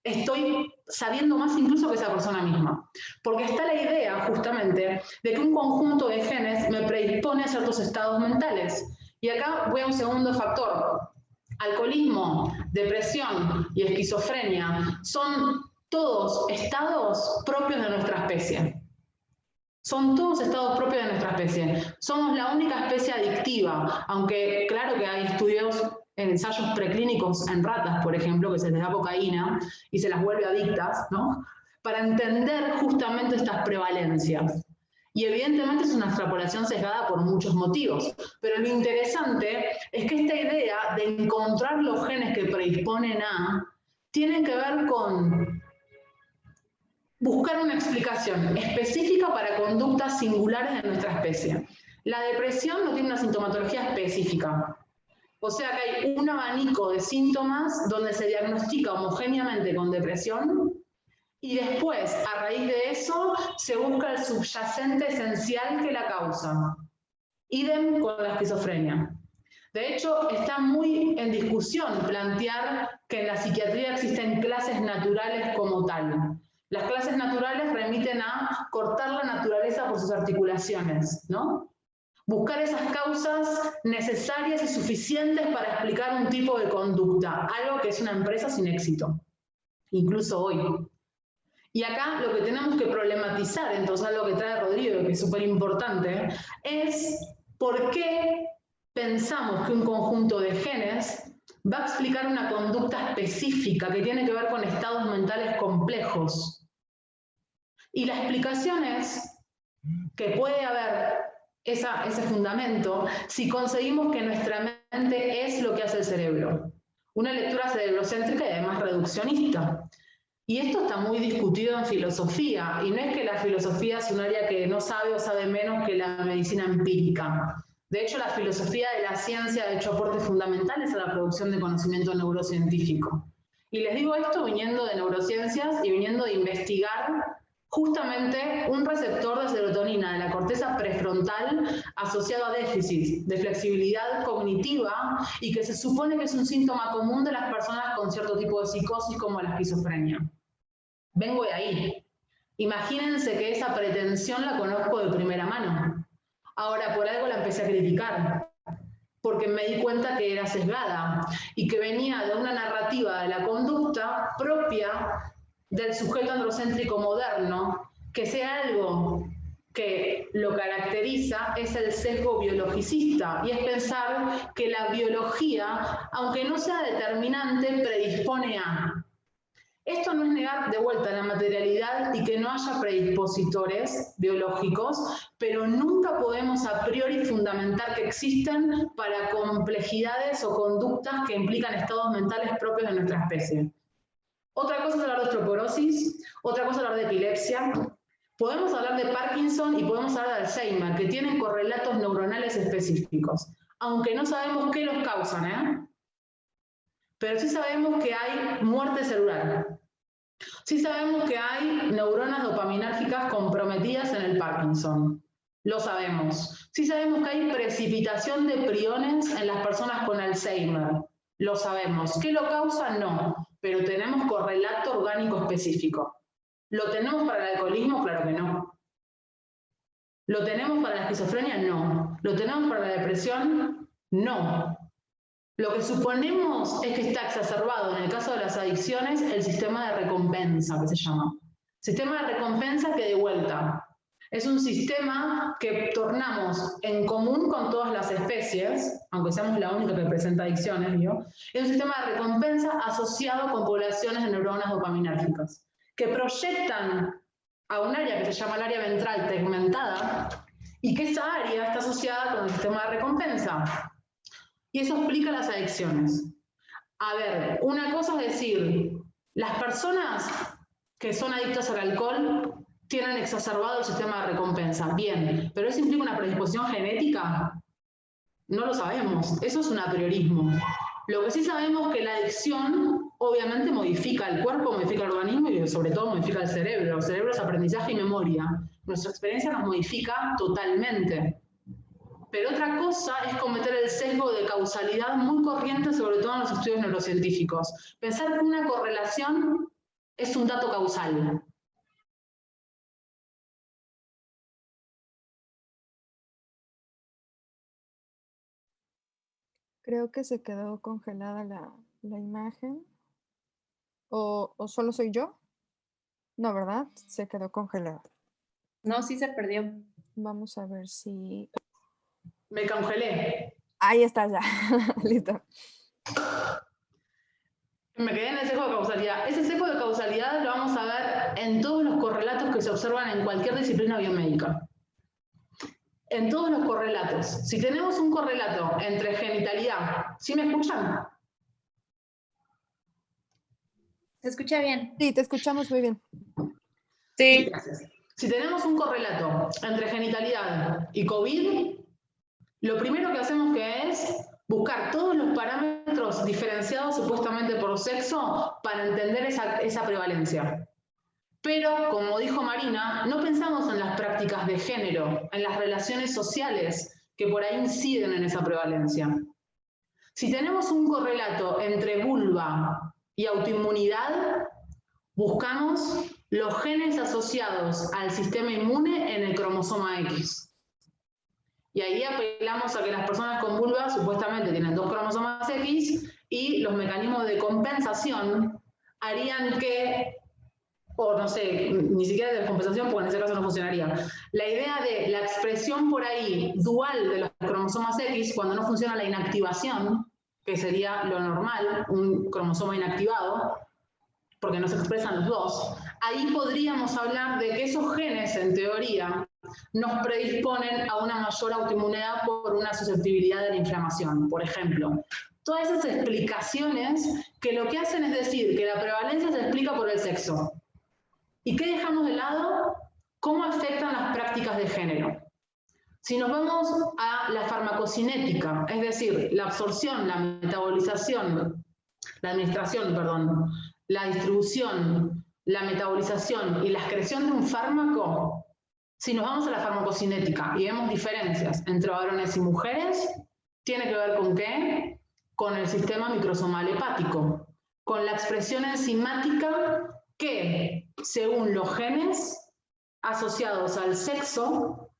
estoy sabiendo más incluso que esa persona misma. Porque está la idea, justamente, de que un conjunto de genes me predispone a ciertos estados mentales. Y acá voy a un segundo factor. Alcoholismo, depresión y esquizofrenia son todos estados propios de nuestra especie. Son todos estados propios de nuestra especie. Somos la única especie adictiva, aunque claro que hay estudios en ensayos preclínicos en ratas, por ejemplo, que se les da cocaína y se las vuelve adictas, ¿no? Para entender justamente estas prevalencias. Y evidentemente es una extrapolación sesgada por muchos motivos. Pero lo interesante es que esta idea de encontrar los genes que predisponen a, tienen que ver con buscar una explicación específica para conductas singulares de nuestra especie. La depresión no tiene una sintomatología específica. O sea que hay un abanico de síntomas donde se diagnostica homogéneamente con depresión y después, a raíz de eso, se busca el subyacente esencial que la causa. Idem con la esquizofrenia. De hecho, está muy en discusión plantear que en la psiquiatría existen clases naturales como tal. Las clases naturales remiten a cortar la naturaleza por sus articulaciones, ¿no? Buscar esas causas necesarias y suficientes para explicar un tipo de conducta, algo que es una empresa sin éxito, incluso hoy. Y acá lo que tenemos que problematizar, entonces algo que trae Rodrigo, que es súper importante, es por qué pensamos que un conjunto de genes va a explicar una conducta específica que tiene que ver con estados mentales complejos. Y la explicación es que puede haber ese fundamento si conseguimos que nuestra mente es lo que hace el cerebro. Una lectura cerebrocéntrica y además reduccionista. Y esto está muy discutido en filosofía, y no es que la filosofía es un área que no sabe o sabe menos que la medicina empírica. De hecho, la filosofía de la ciencia ha hecho aportes fundamentales a la producción de conocimiento neurocientífico. Y les digo esto viniendo de neurociencias y viniendo de investigar justamente un receptor de serotonina de la corteza prefrontal asociado a déficits de flexibilidad cognitiva y que se supone que es un síntoma común de las personas con cierto tipo de psicosis como la esquizofrenia. Vengo de ahí. Imagínense que esa pretensión la conozco de primera mano. Ahora, por algo la empecé a criticar, porque me di cuenta que era sesgada y que venía de una narrativa de la conducta propia del sujeto androcéntrico moderno, que sea algo que lo caracteriza es el sesgo biologicista, y es pensar que la biología, aunque no sea determinante, predispone a. Esto no es negar de vuelta la materialidad y que no haya predispositores biológicos, pero nunca podemos a priori fundamentar que existen para complejidades o conductas que implican estados mentales propios de nuestra especie. Otra cosa es hablar de osteoporosis, otra cosa es hablar de epilepsia. Podemos hablar de Parkinson y podemos hablar de Alzheimer, que tienen correlatos neuronales específicos, aunque no sabemos qué los causan, ¿eh? Pero sí sabemos que hay muerte celular. Sí sabemos que hay neuronas dopaminérgicas comprometidas en el Parkinson. Lo sabemos. Sí sabemos que hay precipitación de priones en las personas con Alzheimer. Lo sabemos. ¿Qué lo causa? No. Pero tenemos correlato orgánico específico. ¿Lo tenemos para el alcoholismo? Claro que no. ¿Lo tenemos para la esquizofrenia? No. ¿Lo tenemos para la depresión? No. Lo que suponemos es que está exacerbado en el caso de las adicciones el sistema de recompensa, que se llama. Sistema de recompensa que de vuelta es un sistema que tornamos en común con todas las especies, aunque seamos la única que presenta adicciones, ¿no? Es un sistema de recompensa asociado con poblaciones de neuronas dopaminérgicas, que proyectan a un área que se llama el área ventral tegmentada, y que esa área está asociada con el sistema de recompensa. Y eso explica las adicciones. A ver, una cosa es decir, las personas que son adictas al alcohol tienen exacerbado el sistema de recompensa. Bien, ¿pero eso implica una predisposición genética? No lo sabemos, eso es un apriorismo. Lo que sí sabemos es que la adicción obviamente modifica el cuerpo, modifica el organismo y sobre todo modifica el cerebro. El cerebro es aprendizaje y memoria. Nuestra experiencia nos modifica totalmente. Pero otra cosa es cometer el sesgo de causalidad muy corriente, sobre todo en los estudios neurocientíficos. Pensar que una correlación es un dato causal. Creo que se quedó congelada la imagen. ¿O solo soy yo? No, ¿verdad? Se quedó congelada. No, sí se perdió. Vamos a ver si... Me congelé. Ahí está ya. Listo. Me quedé en el sesgo de causalidad. Ese sesgo de causalidad lo vamos a ver en todos los correlatos que se observan en cualquier disciplina biomédica. En todos los correlatos. Si tenemos un correlato entre genitalidad, ¿sí me escuchan? ¿Se escucha bien? Sí, te escuchamos muy bien. Sí. Gracias. Si tenemos un correlato entre genitalidad y COVID, lo primero que hacemos que es buscar todos los parámetros diferenciados supuestamente por sexo para entender esa prevalencia. Pero, como dijo Marina, no pensamos en las prácticas de género, en las relaciones sociales que por ahí inciden en esa prevalencia. Si tenemos un correlato entre vulva y autoinmunidad, buscamos los genes asociados al sistema inmune en el cromosoma X. Y ahí apelamos a que las personas con vulva supuestamente tienen 2 cromosomas X y los mecanismos de compensación harían que, o no sé, ni siquiera de descompensación porque en ese caso no funcionaría. La idea de la expresión por ahí dual de los cromosomas X cuando no funciona la inactivación, que sería lo normal, un cromosoma inactivado, porque no se expresan los dos, ahí podríamos hablar de que esos genes, en teoría, nos predisponen a una mayor autoinmunidad por una susceptibilidad de la inflamación, por ejemplo. todas esas explicaciones que lo que hacen es decir que la prevalencia se explica por el sexo. ¿Y qué dejamos de lado? ¿Cómo afectan las prácticas de género? Si nos vamos a la farmacocinética, es decir, la absorción, la metabolización, la administración, perdón, la distribución, la metabolización y la excreción de un fármaco, si nos vamos a la farmacocinética y vemos diferencias entre varones y mujeres, ¿tiene que ver con qué? Con el sistema microsomal hepático, con la expresión enzimática que, según los genes asociados al sexo,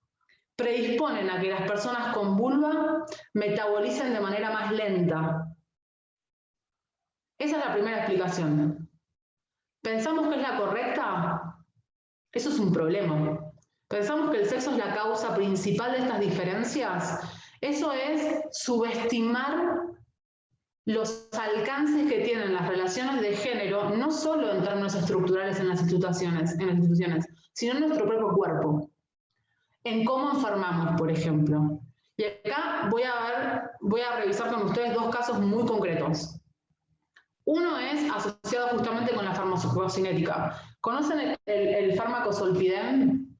predisponen a que las personas con vulva metabolicen de manera más lenta. Esa es la primera explicación. ¿Pensamos que es la correcta? Eso es un problema. ¿Pensamos que el sexo es la causa principal de estas diferencias? Eso es subestimar los alcances que tienen las relaciones de género, no solo en términos estructurales en las instituciones, sino en nuestro propio cuerpo. En cómo enfermamos, por ejemplo. Y acá voy a revisar con ustedes dos casos muy concretos. Uno es asociado justamente con la farmacocinética. ¿Conocen el fármaco Zolpidem?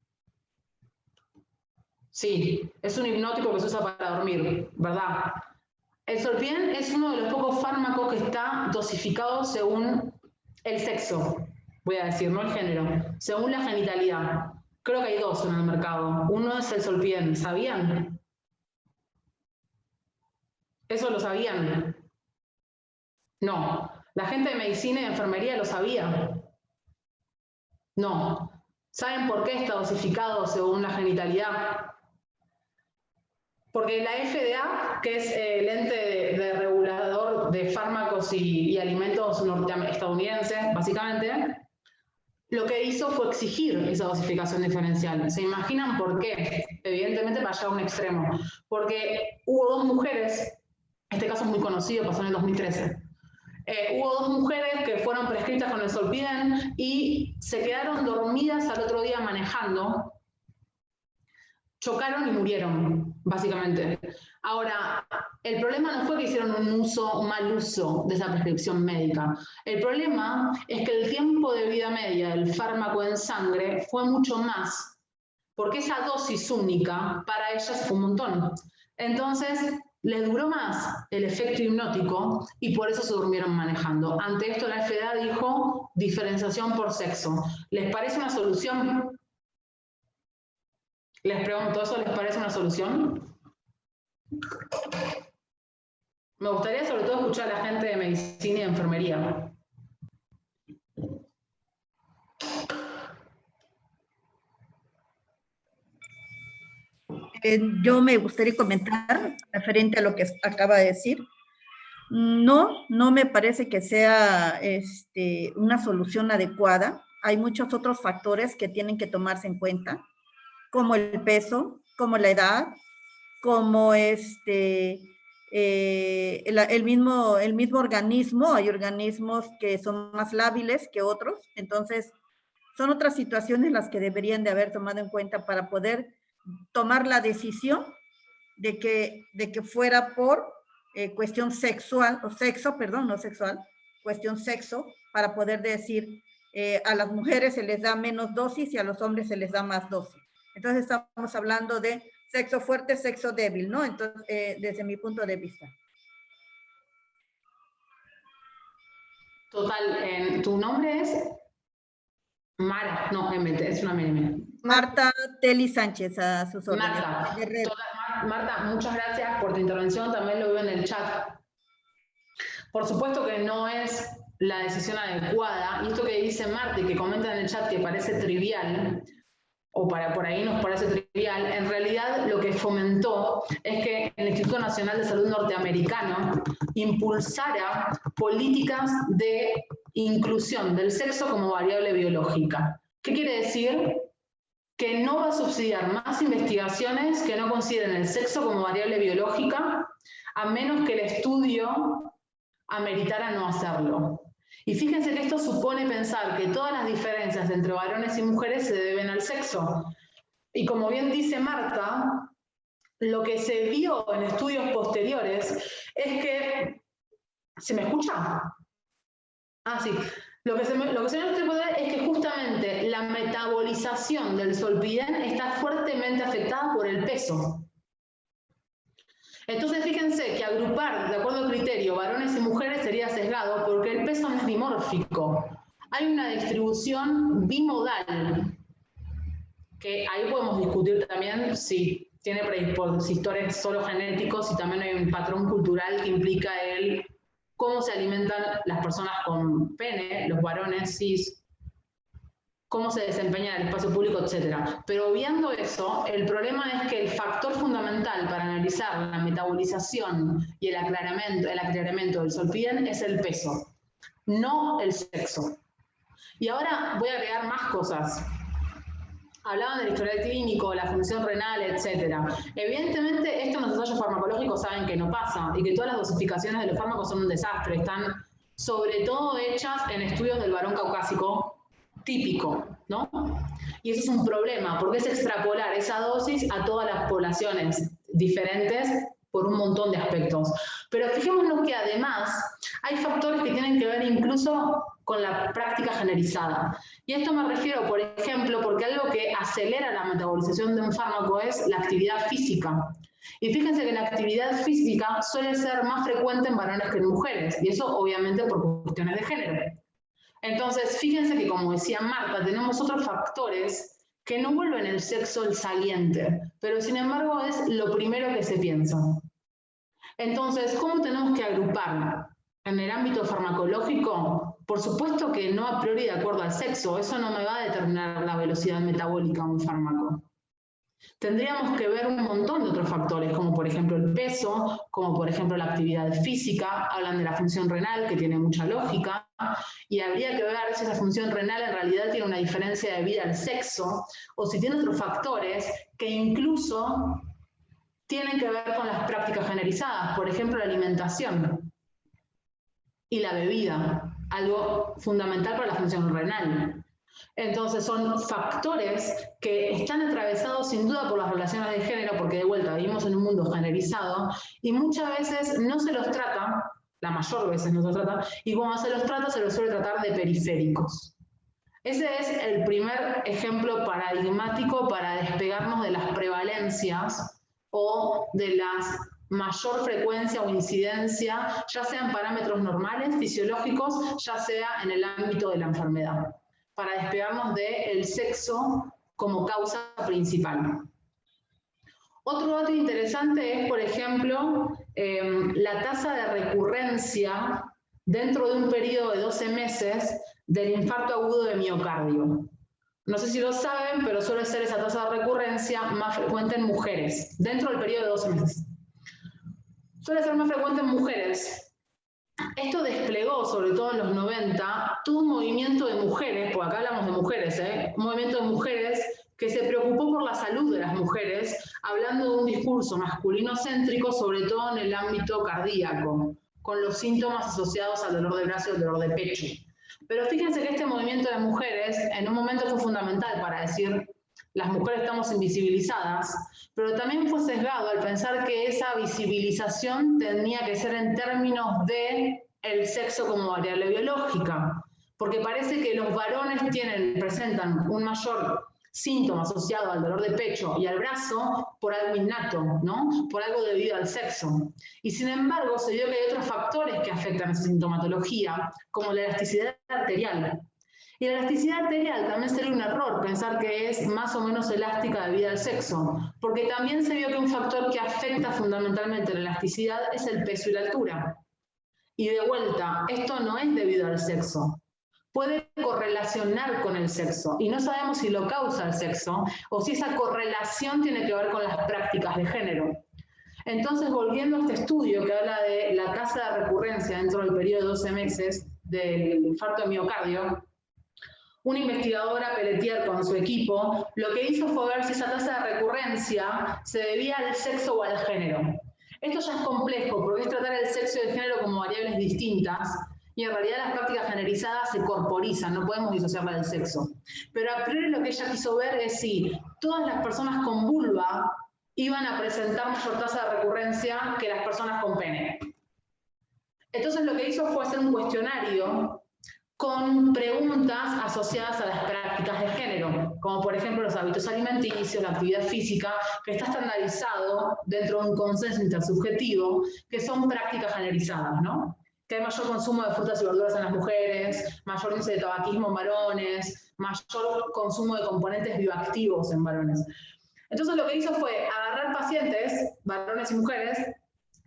Sí, es un hipnótico que se usa para dormir, ¿verdad? El Zolpidem es uno de los pocos fármacos que está dosificado según el sexo, voy a decir, no el género, según la genitalidad. Creo que hay dos en el mercado. Uno es el Zolpidem, ¿sabían? ¿Eso lo sabían? No. ¿La gente de medicina y de enfermería lo sabía? No. ¿Saben por qué está dosificado según la genitalidad? Porque la FDA, que es el ente de regulador de fármacos y alimentos estadounidenses, básicamente, lo que hizo fue exigir esa dosificación diferencial. ¿Se imaginan por qué? Evidentemente para llegar a un extremo. Porque hubo dos mujeres, este caso es muy conocido, pasó en el 2013, hubo dos mujeres que fueron prescritas con el Zolpidem y se quedaron dormidas al otro día manejando, chocaron y murieron, básicamente. Ahora, el problema no fue que hicieron un mal uso de esa prescripción médica. El problema es que el tiempo de vida media del fármaco en sangre fue mucho más, porque esa dosis única para ellas fue un montón. Entonces, les duró más el efecto hipnótico y por eso se durmieron manejando. Ante esto, la FDA dijo diferenciación por sexo. ¿Les parece una solución? Les pregunto, ¿eso les parece una solución? Me gustaría sobre todo escuchar a la gente de medicina y de enfermería. Yo me gustaría comentar referente a lo que acaba de decir. No me parece que sea una solución adecuada. Hay muchos otros factores que tienen que tomarse en cuenta, como el peso, como la edad, como el mismo organismo. Hay organismos que son más lábiles que otros, entonces son otras situaciones las que deberían de haber tomado en cuenta para poder tomar la decisión de que fuera por cuestión sexual, o sexo, perdón, no sexual, cuestión sexo, para poder decir a las mujeres se les da menos dosis y a los hombres se les da más dosis. Entonces estamos hablando de sexo fuerte, sexo débil, ¿no? Entonces, desde mi punto de vista. Total, ¿tu nombre es? Mara, no, es una meme. Marta Teli Sánchez, a sus órdenes. Marta, muchas gracias por tu intervención, también lo veo en el chat. Por supuesto que no es la decisión adecuada, y esto que dice Marta y que comenta en el chat que parece trivial, o por ahí nos parece trivial, en realidad lo que fomentó es que el Instituto Nacional de Salud norteamericano impulsara políticas de inclusión del sexo como variable biológica. ¿Qué quiere decir? Que no va a subsidiar más investigaciones que no consideren el sexo como variable biológica, a menos que el estudio ameritara no hacerlo. Y fíjense que esto supone pensar que todas las diferencias entre varones y mujeres se deben al sexo. Y como bien dice Marta, lo que se vio en estudios posteriores es que ¿Se me escucha? Ah, sí. Lo que se me puede ver es que justamente la metabolización del zolpidem está fuertemente afectada por el peso. Entonces fíjense que agrupar de acuerdo al criterio varones y mujeres sería sesgado porque el peso no es dimórfico. Hay una distribución bimodal, que ahí podemos discutir también si tiene predispositores solo genéticos y también hay un patrón cultural que implica el cómo se alimentan las personas con pene, los varones cis, cómo se desempeña en el espacio público, etc. Pero obviando eso, el problema es que el factor fundamental para analizar la metabolización y el aclaramiento del zolpidem es el peso, no el sexo. Y ahora voy a agregar más cosas. Hablaban del historial clínico, la función renal, etc. Evidentemente, esto en los ensayos farmacológicos saben que no pasa y que todas las dosificaciones de los fármacos son un desastre. Están sobre todo hechas en estudios del varón caucásico típico, ¿no? Y eso es un problema, porque es extrapolar esa dosis a todas las poblaciones diferentes por un montón de aspectos. Pero fijémonos que además hay factores que tienen que ver incluso con la práctica generalizada. Y a esto me refiero, por ejemplo, porque algo que acelera la metabolización de un fármaco es la actividad física. Y fíjense que la actividad física suele ser más frecuente en varones que en mujeres, y eso obviamente por cuestiones de género. Entonces, fíjense que, como decía Marta, tenemos otros factores que no vuelven el sexo el saliente, pero sin embargo es lo primero que se piensa. Entonces, ¿cómo tenemos que agrupar? En el ámbito farmacológico, por supuesto que no a priori de acuerdo al sexo, eso no me va a determinar la velocidad metabólica de un fármaco. Tendríamos que ver un montón de otros factores, como por ejemplo el peso, como por ejemplo la actividad física, hablan de la función renal, que tiene mucha lógica, y habría que ver si esa función renal en realidad tiene una diferencia debido al sexo, o si tiene otros factores que incluso tienen que ver con las prácticas generalizadas, por ejemplo la alimentación y la bebida, algo fundamental para la función renal. Entonces son factores que están atravesados sin duda por las relaciones de género, porque de vuelta vivimos en un mundo generalizado y muchas veces no se los trata, la mayor veces no se los trata, y cuando se los trata se los suele tratar de periféricos. Ese es el primer ejemplo paradigmático para despegarnos de las prevalencias o de la mayor frecuencia o incidencia, ya sean parámetros normales, fisiológicos, ya sea en el ámbito de la enfermedad, para despegarnos del sexo como causa principal. Otro dato interesante es, por ejemplo, la tasa de recurrencia dentro de un periodo de 12 meses del infarto agudo de miocardio. No sé si lo saben, pero suele ser esa tasa de recurrencia más frecuente en mujeres, dentro del periodo de 12 meses. Suele ser más frecuente en mujeres. Esto desplegó, sobre todo en los 90, todo un movimiento de mujeres, porque acá hablamos de mujeres, un movimiento de mujeres que se preocupó por la salud de las mujeres, hablando de un discurso masculinocéntrico, sobre todo en el ámbito cardíaco, con los síntomas asociados al dolor de brazo y al dolor de pecho. Pero fíjense que este movimiento de mujeres en un momento fue fundamental para decir las mujeres estamos invisibilizadas, pero también fue sesgado al pensar que esa visibilización tenía que ser en términos de el sexo como variable biológica, porque parece que los varones presentan un mayor síntoma asociado al dolor de pecho y al brazo por algo innato, ¿no? Por algo debido al sexo. Y sin embargo, se vio que hay otros factores que afectan esa sintomatología, como la elasticidad arterial. Y la elasticidad arterial también sería un error pensar que es más o menos elástica debido al sexo, porque también se vio que un factor que afecta fundamentalmente la elasticidad es el peso y la altura. Y de vuelta, esto no es debido al sexo. Puede correlacionar con el sexo, y no sabemos si lo causa el sexo, o si esa correlación tiene que ver con las prácticas de género. Entonces, volviendo a este estudio que habla de la tasa de recurrencia dentro del periodo de 12 meses del infarto de miocardio, una investigadora, Pelletier, con su equipo, lo que hizo fue ver si esa tasa de recurrencia se debía al sexo o al género. Esto ya es complejo, porque es tratar el sexo y el género como variables distintas, y en realidad las prácticas generalizadas se corporizan, no podemos disociarla del sexo. Pero a priori lo que ella quiso ver es si todas las personas con vulva iban a presentar mayor tasa de recurrencia que las personas con pene. Entonces lo que hizo fue hacer un cuestionario con preguntas asociadas a las prácticas de género, como por ejemplo los hábitos alimenticios, la actividad física, que está estandarizado dentro de un consenso intersubjetivo, que son prácticas generizadas, ¿no? Que hay mayor consumo de frutas y verduras en las mujeres, mayor índice de tabaquismo en varones, mayor consumo de componentes bioactivos en varones. Entonces lo que hizo fue agarrar pacientes, varones y mujeres,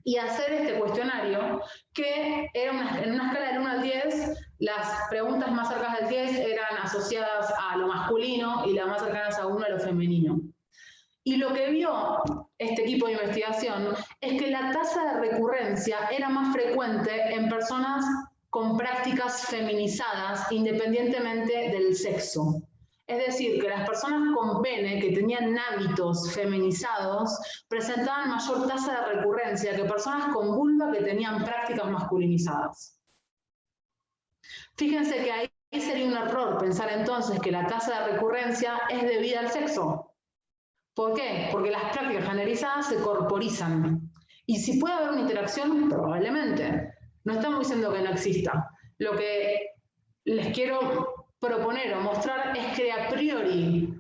y hacer este cuestionario que era en una escala del 1 al 10, las preguntas más cercanas del 10 eran asociadas a lo masculino y las más cercanas a 1 a lo femenino. Y lo que vio este equipo de investigación es que la tasa de recurrencia era más frecuente en personas con prácticas feminizadas independientemente del sexo. Es decir, que las personas con pene que tenían hábitos feminizados presentaban mayor tasa de recurrencia que personas con vulva que tenían prácticas masculinizadas. Fíjense que ahí sería un error pensar entonces que la tasa de recurrencia es debida al sexo. ¿Por qué? Porque las prácticas generizadas se corporizan. Y si puede haber una interacción, probablemente. No estamos diciendo que no exista. Lo que les quiero proponer o mostrar es que a priori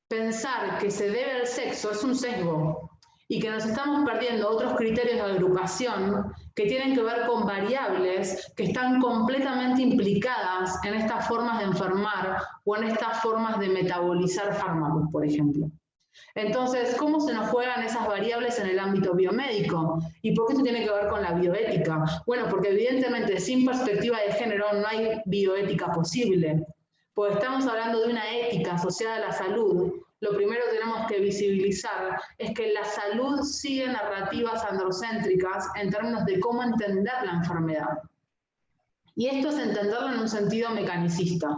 pensar que se debe al sexo es un sesgo y que nos estamos perdiendo otros criterios de agrupación que tienen que ver con variables que están completamente implicadas en estas formas de enfermar o en estas formas de metabolizar fármacos, por ejemplo. Entonces, ¿cómo se nos juegan esas variables en el ámbito biomédico? ¿Y por qué esto tiene que ver con la bioética? Bueno, porque evidentemente sin perspectiva de género no hay bioética posible. Pues estamos hablando de una ética asociada a la salud. Lo primero que tenemos que visibilizar es que la salud sigue narrativas androcéntricas en términos de cómo entender la enfermedad. Y esto es entenderlo en un sentido mecanicista.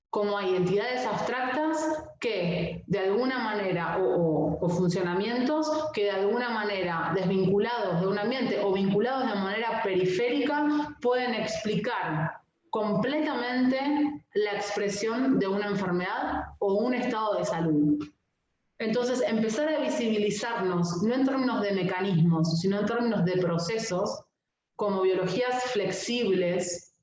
Como hay entidades abstractas que de alguna manera, o funcionamientos que de alguna manera desvinculados de un ambiente o vinculados de manera periférica pueden explicar completamente la expresión de una enfermedad o un estado de salud. Entonces, empezar a visibilizarnos, no en términos de mecanismos, sino en términos de procesos, como biologías flexibles,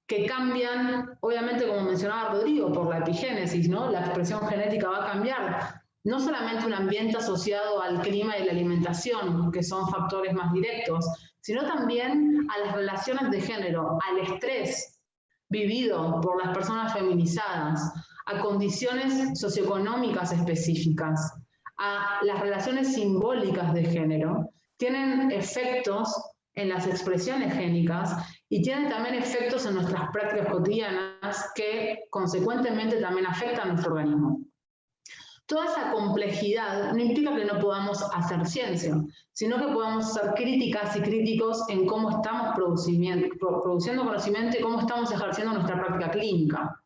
que cambian, obviamente, como mencionaba Rodrigo, por la epigénesis, ¿no? La expresión genética va a cambiar. No solamente un ambiente asociado al clima y la alimentación, que son factores más directos, sino también a las relaciones de género, al estrés vivido por las personas feminizadas, a condiciones socioeconómicas específicas, a las relaciones simbólicas de género, tienen efectos en las expresiones génicas y tienen también efectos en nuestras prácticas cotidianas que consecuentemente también afectan a nuestro organismo. Toda esa complejidad no implica que no podamos hacer ciencia, sino que podamos ser críticas y críticos en cómo estamos produciendo conocimiento y cómo estamos ejerciendo nuestra práctica clínica.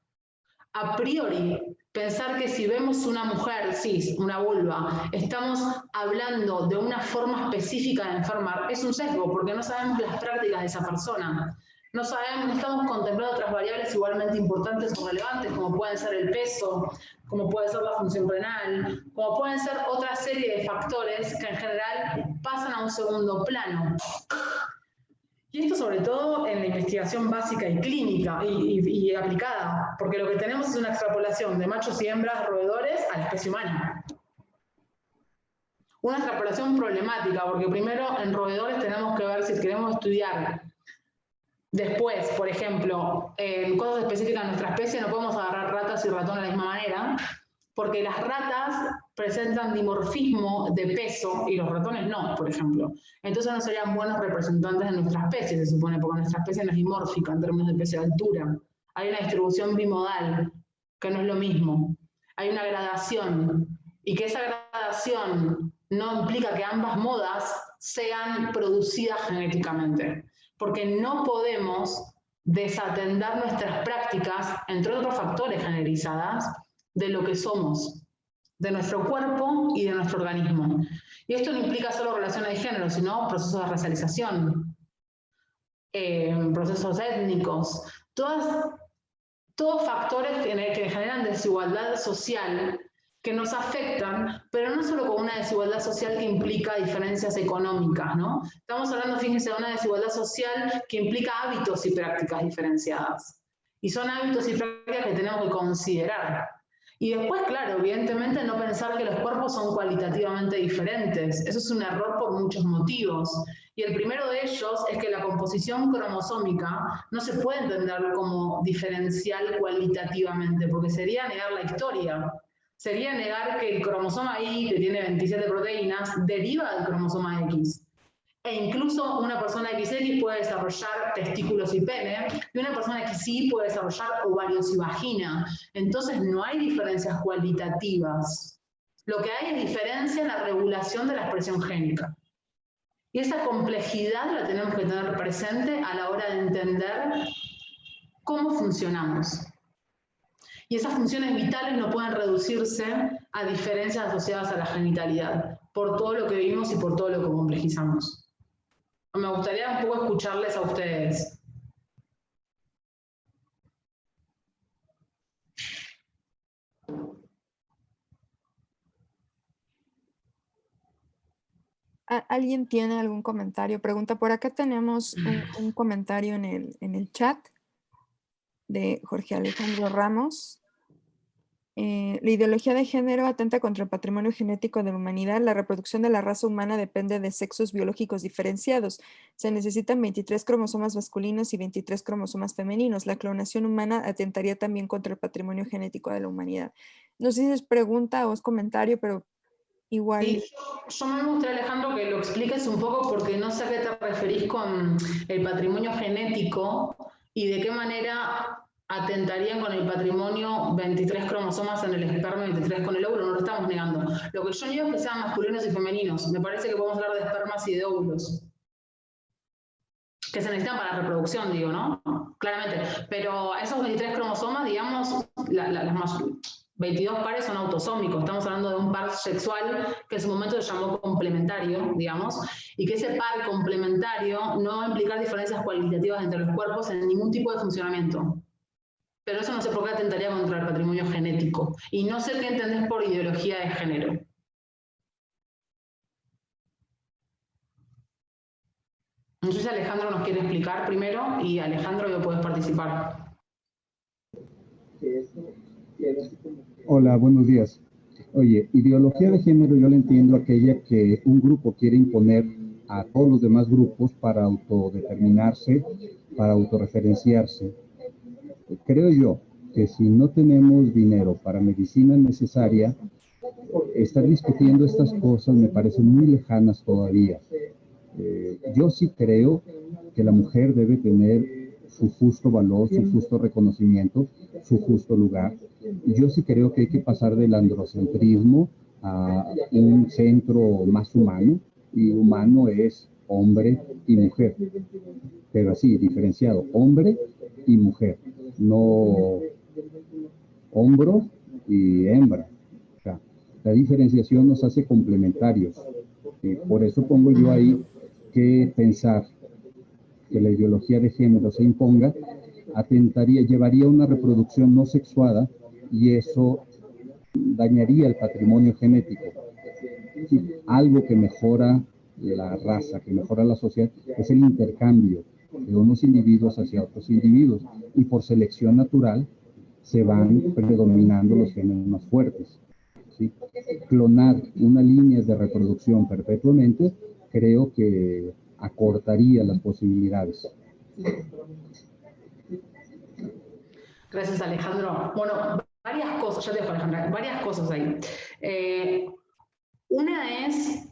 A priori, pensar que si vemos una mujer cis, una vulva, estamos hablando de una forma específica de enfermar, es un sesgo, porque no sabemos las prácticas de esa persona. No estamos contemplando otras variables igualmente importantes o relevantes, como pueden ser el peso, como puede ser la función renal, como pueden ser otra serie de factores que en general pasan a un segundo plano. Y esto sobre todo en la investigación básica y clínica y aplicada, porque lo que tenemos es una extrapolación de machos y hembras roedores a la especie humana. Una extrapolación problemática, porque primero en roedores tenemos que ver si queremos estudiar. Después, por ejemplo, en cosas específicas de nuestra especie no podemos agarrar ratas y ratones de la misma manera, porque las ratas presentan dimorfismo de peso y los ratones no, por ejemplo. Entonces no serían buenos representantes de nuestra especie, se supone, porque nuestra especie no es dimórfica en términos de peso y altura. Hay una distribución bimodal, que no es lo mismo. Hay una gradación, y que esa gradación no implica que ambas modas sean producidas genéticamente, porque no podemos desatender nuestras prácticas, entre otros factores generizadas, de lo que somos, de nuestro cuerpo y de nuestro organismo. Y esto no implica solo relaciones de género, sino procesos de racialización, procesos étnicos, todos factores que generan desigualdad social que nos afectan, pero no solo con una desigualdad social que implica diferencias económicas, ¿no? Estamos hablando, fíjense, de una desigualdad social que implica hábitos y prácticas diferenciadas. Y son hábitos y prácticas que tenemos que considerar. Y después, claro, evidentemente no pensar que los cuerpos son cualitativamente diferentes. Eso es un error por muchos motivos. Y el primero de ellos es que la composición cromosómica no se puede entender como diferencial cualitativamente, porque sería negar la historia. Sería negar que el cromosoma Y, que tiene 27 proteínas, deriva del cromosoma X. E incluso una persona XX puede desarrollar testículos y pene, y una persona XY puede desarrollar ovarios y vagina. Entonces no hay diferencias cualitativas. Lo que hay es diferencia en la regulación de la expresión génica. Y esa complejidad la tenemos que tener presente a la hora de entender cómo funcionamos. Y esas funciones vitales no pueden reducirse a diferencias asociadas a la genitalidad, por todo lo que vimos y por todo lo que complejizamos. Me gustaría un poco escucharles a ustedes. ¿Alguien tiene algún comentario? Pregunta, por acá tenemos un comentario en el chat de Jorge Alejandro Ramos. La ideología de género atenta contra el patrimonio genético de la humanidad. La reproducción de la raza humana depende de sexos biológicos diferenciados. Se necesitan 23 cromosomas masculinos y 23 cromosomas femeninos. La clonación humana atentaría también contra el patrimonio genético de la humanidad. No sé si es pregunta o es comentario, pero igual. Sí, yo me gustaría, Alejandro, que lo expliques un poco porque no sé a qué te referís con el patrimonio genético y de qué manera atentarían con el patrimonio 23 cromosomas en el esperma y 23 con el óvulo. No lo estamos negando. Lo que yo digo es que sean masculinos y femeninos. Me parece que podemos hablar de espermas y de óvulos, que se necesitan para la reproducción, digo, ¿no? Claramente. Pero esos 23 cromosomas, digamos, las más 22 pares son autosómicos. Estamos hablando de un par sexual que en su momento se llamó complementario, digamos, y que ese par complementario no va a implicar diferencias cualitativas entre los cuerpos en ningún tipo de funcionamiento. Pero eso no sé por qué atentaría contra el patrimonio genético. Y no sé qué entendés por ideología de género. No sé si Alejandro nos quiere explicar primero, y Alejandro, ya puedes participar. Hola, buenos días. Oye, ideología de género yo la entiendo aquella que un grupo quiere imponer a todos los demás grupos para autodeterminarse, para autorreferenciarse. Creo yo que si no tenemos dinero para medicina necesaria, estar discutiendo estas cosas me parecen muy lejanas todavía. Yo sí creo que la mujer debe tener su justo valor, su justo reconocimiento, su justo lugar. Yo sí creo que hay que pasar del androcentrismo a un centro más humano, y humano es hombre y mujer, pero así, diferenciado, hombre y mujer, no hombro y hembra. O sea, la diferenciación nos hace complementarios. Por eso pongo yo ahí que pensar que la ideología de género se imponga llevaría a una reproducción no sexuada, y eso dañaría el patrimonio genético. Sí, algo que mejora la raza, que mejora la sociedad, es el intercambio de unos individuos hacia otros individuos, y por selección natural se van predominando los genes más fuertes. ¿Sí? Clonar una línea de reproducción perpetuamente creo que acortaría las posibilidades. Gracias, Alejandro. Bueno, varias cosas, ya te dejo, Alejandra, varias cosas ahí. Una es,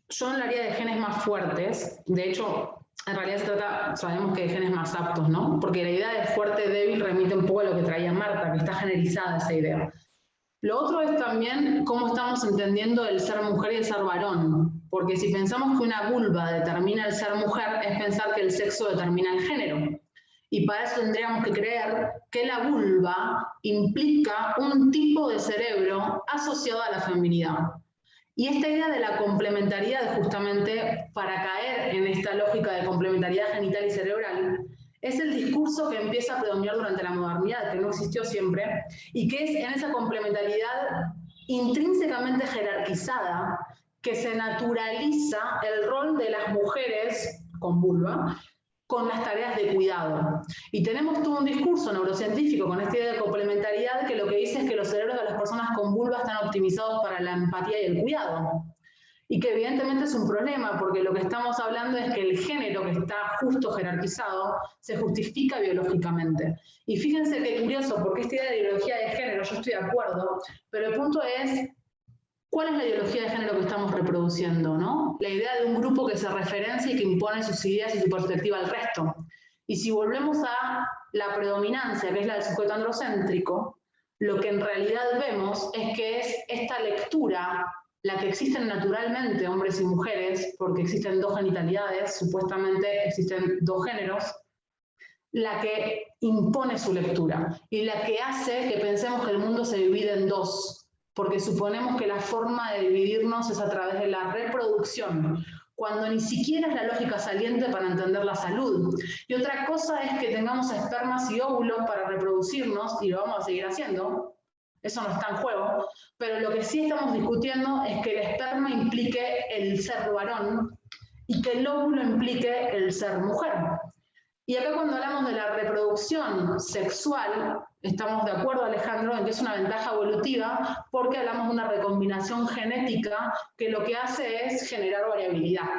yo hablaría de genes más fuertes. De hecho, en realidad se trata, sabemos que de genes más aptos, ¿no? Porque la idea de fuerte, débil remite un poco a lo que traía Marta, que está generalizada esa idea. Lo otro es también cómo estamos entendiendo el ser mujer y el ser varón, porque si pensamos que una vulva determina el ser mujer, es pensar que el sexo determina el género. Y para eso tendríamos que creer que la vulva implica un tipo de cerebro asociado a la feminidad. Y esta idea de la complementariedad, justamente para caer en esta lógica de complementariedad genital y cerebral, es el discurso que empieza a predominar durante la modernidad, que no existió siempre, y que es en esa complementariedad intrínsecamente jerarquizada, que se naturaliza el rol de las mujeres con vulva con las tareas de cuidado. Y tenemos todo un discurso neurocientífico con esta idea de complementariedad que lo que dice es que los cerebros de las personas con vulva están optimizados para la empatía y el cuidado. Y que evidentemente es un problema, porque lo que estamos hablando es que el género que está justo jerarquizado se justifica biológicamente. Y fíjense qué curioso, porque esta idea de ideología de género, yo estoy de acuerdo, pero el punto es, ¿cuál es la ideología de género que estamos reproduciendo, ¿no? La idea de un grupo que se referencia y que impone sus ideas y su perspectiva al resto. Y si volvemos a la predominancia, que es la del sujeto androcéntrico, lo que en realidad vemos es que es esta lectura, la que existen naturalmente hombres y mujeres, porque existen dos genitalidades, supuestamente existen dos géneros, la que impone su lectura y la que hace que pensemos que el mundo se divide en dos, porque suponemos que la forma de dividirnos es a través de la reproducción, cuando ni siquiera es la lógica saliente para entender la salud. Y otra cosa es que tengamos espermas y óvulos para reproducirnos, y lo vamos a seguir haciendo, eso no está en juego, pero lo que sí estamos discutiendo es que el esperma implique el ser varón y que el óvulo implique el ser mujer. Y acá cuando hablamos de la reproducción sexual, estamos de acuerdo, Alejandro, en que es una ventaja evolutiva porque hablamos de una recombinación genética que lo que hace es generar variabilidad,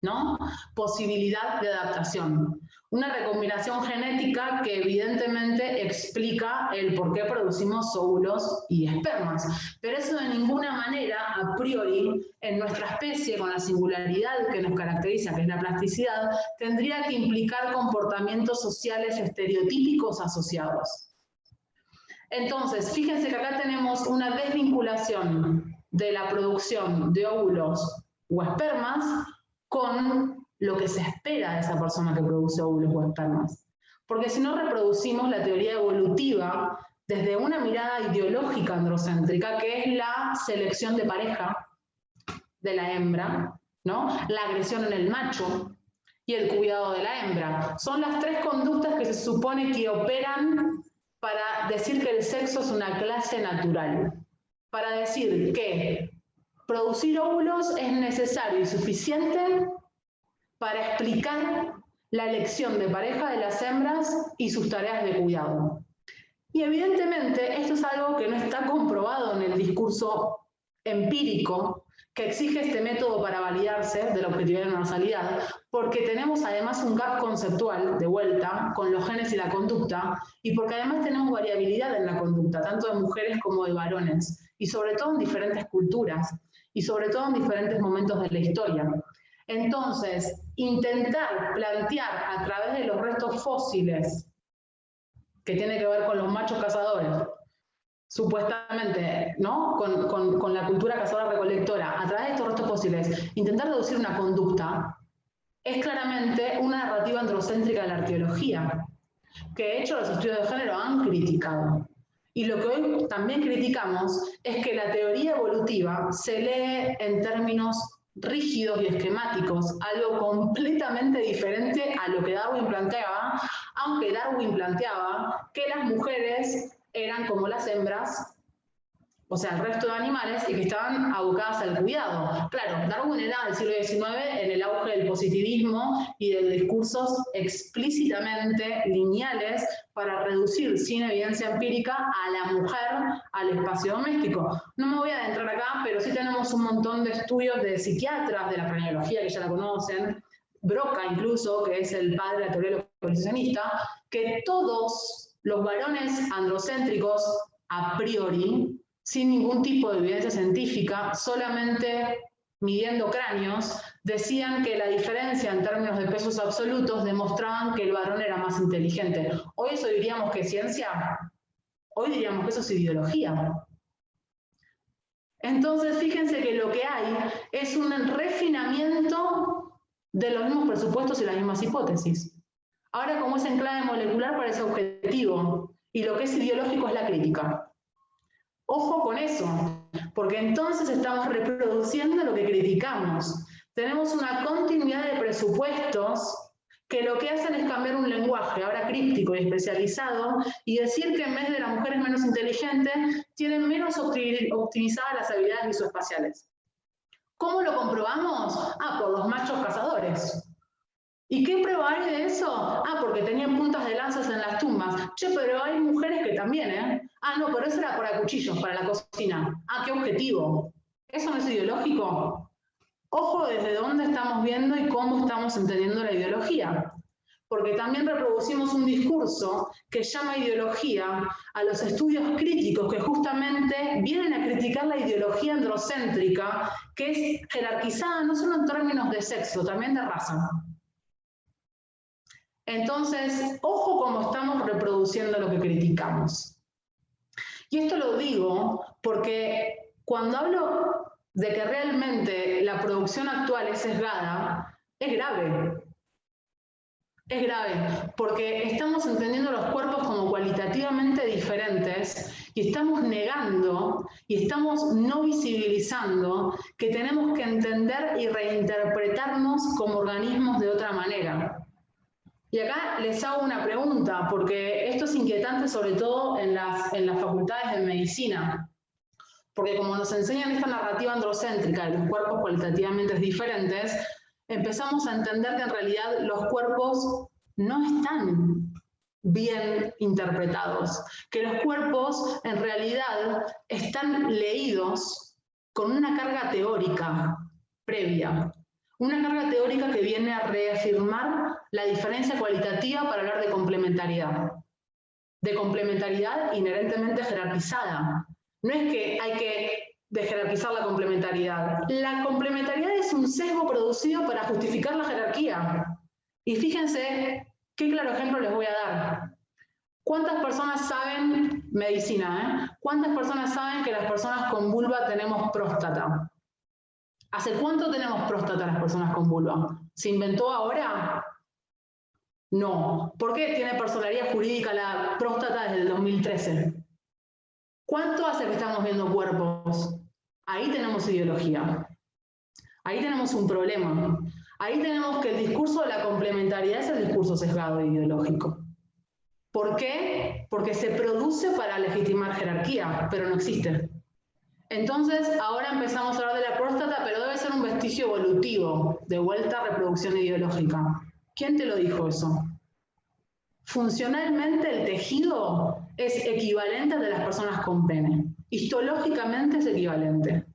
¿no? Posibilidad de adaptación. Una recombinación genética que evidentemente explica el por qué producimos óvulos y espermas. Pero eso de ninguna manera, a priori, en nuestra especie, con la singularidad que nos caracteriza, que es la plasticidad, tendría que implicar comportamientos sociales estereotípicos asociados. Entonces, fíjense que acá tenemos una desvinculación de la producción de óvulos o espermas con lo que se espera de esa persona que produce óvulos o espermas. Porque si no reproducimos la teoría evolutiva desde una mirada ideológica androcéntrica, que es la selección de pareja de la hembra, ¿no? La agresión en el macho y el cuidado de la hembra. Son las tres conductas que se supone que operan para decir que el sexo es una clase natural. Para decir que producir óvulos es necesario y suficiente para explicar la elección de pareja de las hembras y sus tareas de cuidado. Y evidentemente esto es algo que no está comprobado en el discurso empírico que exige este método para validarse de la objetividad y la universalidad, porque tenemos además un gap conceptual, de vuelta, con los genes y la conducta, y porque además tenemos variabilidad en la conducta, tanto de mujeres como de varones, y sobre todo en diferentes culturas, y sobre todo en diferentes momentos de la historia. Entonces, intentar plantear a través de los restos fósiles, que tiene que ver con los machos cazadores, supuestamente, ¿no? con la cultura cazadora-recolectora, a través de estos restos fósiles, intentar deducir una conducta, es claramente una narrativa androcéntrica de la arqueología, que de hecho los estudios de género han criticado. Y lo que hoy también criticamos es que la teoría evolutiva se lee en términos rígidos y esquemáticos, algo completamente diferente a lo que Darwin planteaba, aunque Darwin planteaba que las mujeres eran como las hembras, o sea, el resto de animales, y que estaban abocadas al cuidado. Claro, Darwin era del siglo XIX en el auge del positivismo y de discursos explícitamente lineales para reducir sin evidencia empírica a la mujer al espacio doméstico. No me voy a adentrar acá, pero sí tenemos un montón de estudios de psiquiatras de la craniología que ya la conocen, Broca incluso, que es el padre de la teoría evolucionista, que todos los varones androcéntricos a priori, sin ningún tipo de evidencia científica, solamente midiendo cráneos, decían que la diferencia en términos de pesos absolutos demostraban que el varón era más inteligente. Hoy eso diríamos que es ciencia, hoy diríamos que eso es ideología. Entonces fíjense que lo que hay es un refinamiento de los mismos presupuestos y las mismas hipótesis. Ahora, como es en clave molecular, parece objetivo, y lo que es ideológico es la crítica. Ojo con eso, porque entonces estamos reproduciendo lo que criticamos. Tenemos una continuidad de presupuestos que lo que hacen es cambiar un lenguaje, ahora críptico y especializado, y decir que en vez de las mujeres menos inteligentes, tienen menos optimizadas las habilidades visoespaciales. ¿Cómo lo comprobamos? Ah, por los machos cazadores. ¿Y qué prueba hay de eso? Ah, porque tenían puntas de lanzas en las tumbas. Che, pero hay mujeres que también, ¿eh? Ah, no, pero eso era para cuchillos, para la cocina. Ah, qué objetivo. ¿Eso no es ideológico? Ojo desde dónde estamos viendo y cómo estamos entendiendo la ideología. Porque también reproducimos un discurso que llama ideología a los estudios críticos que justamente vienen a criticar la ideología androcéntrica, que es jerarquizada no solo en términos de sexo, también de raza. Entonces, ojo cómo estamos reproduciendo lo que criticamos. Y esto lo digo porque cuando hablo de que realmente la producción actual es sesgada, es grave. Es grave, porque estamos entendiendo los cuerpos como cualitativamente diferentes y estamos negando y estamos no visibilizando que tenemos que entender y reinterpretarnos como organismos de otra manera. Y acá les hago una pregunta, porque esto es inquietante sobre todo en las facultades de medicina. Porque como nos enseñan esta narrativa androcéntrica de los cuerpos cualitativamente diferentes, empezamos a entender que en realidad los cuerpos no están bien interpretados, que los cuerpos en realidad están leídos con una carga teórica previa, una carga teórica que viene a reafirmar la diferencia cualitativa para hablar de complementariedad inherentemente jerarquizada. No es que hay que desjerarquizar la complementariedad. La complementariedad es un sesgo producido para justificar la jerarquía. Y fíjense qué claro ejemplo les voy a dar. ¿Cuántas personas saben, medicina, cuántas personas saben que las personas con vulva tenemos próstata? ¿Hace cuánto tenemos próstata las personas con vulva? ¿Se inventó ahora? No. ¿Por qué tiene personalidad jurídica la próstata desde el 2013? ¿Cuánto hace que estamos viendo cuerpos? Ahí tenemos ideología. Ahí tenemos un problema. Ahí tenemos que el discurso de la complementariedad es el discurso sesgado e ideológico. ¿Por qué? Porque se produce para legitimar jerarquía, pero no existe. Entonces, ahora empezamos a hablar de la próstata, pero debe ser un vestigio evolutivo, de vuelta a reproducción ideológica. ¿Quién te lo dijo eso? Funcionalmente el tejido es equivalente al de las personas con pene. Histológicamente es equivalente.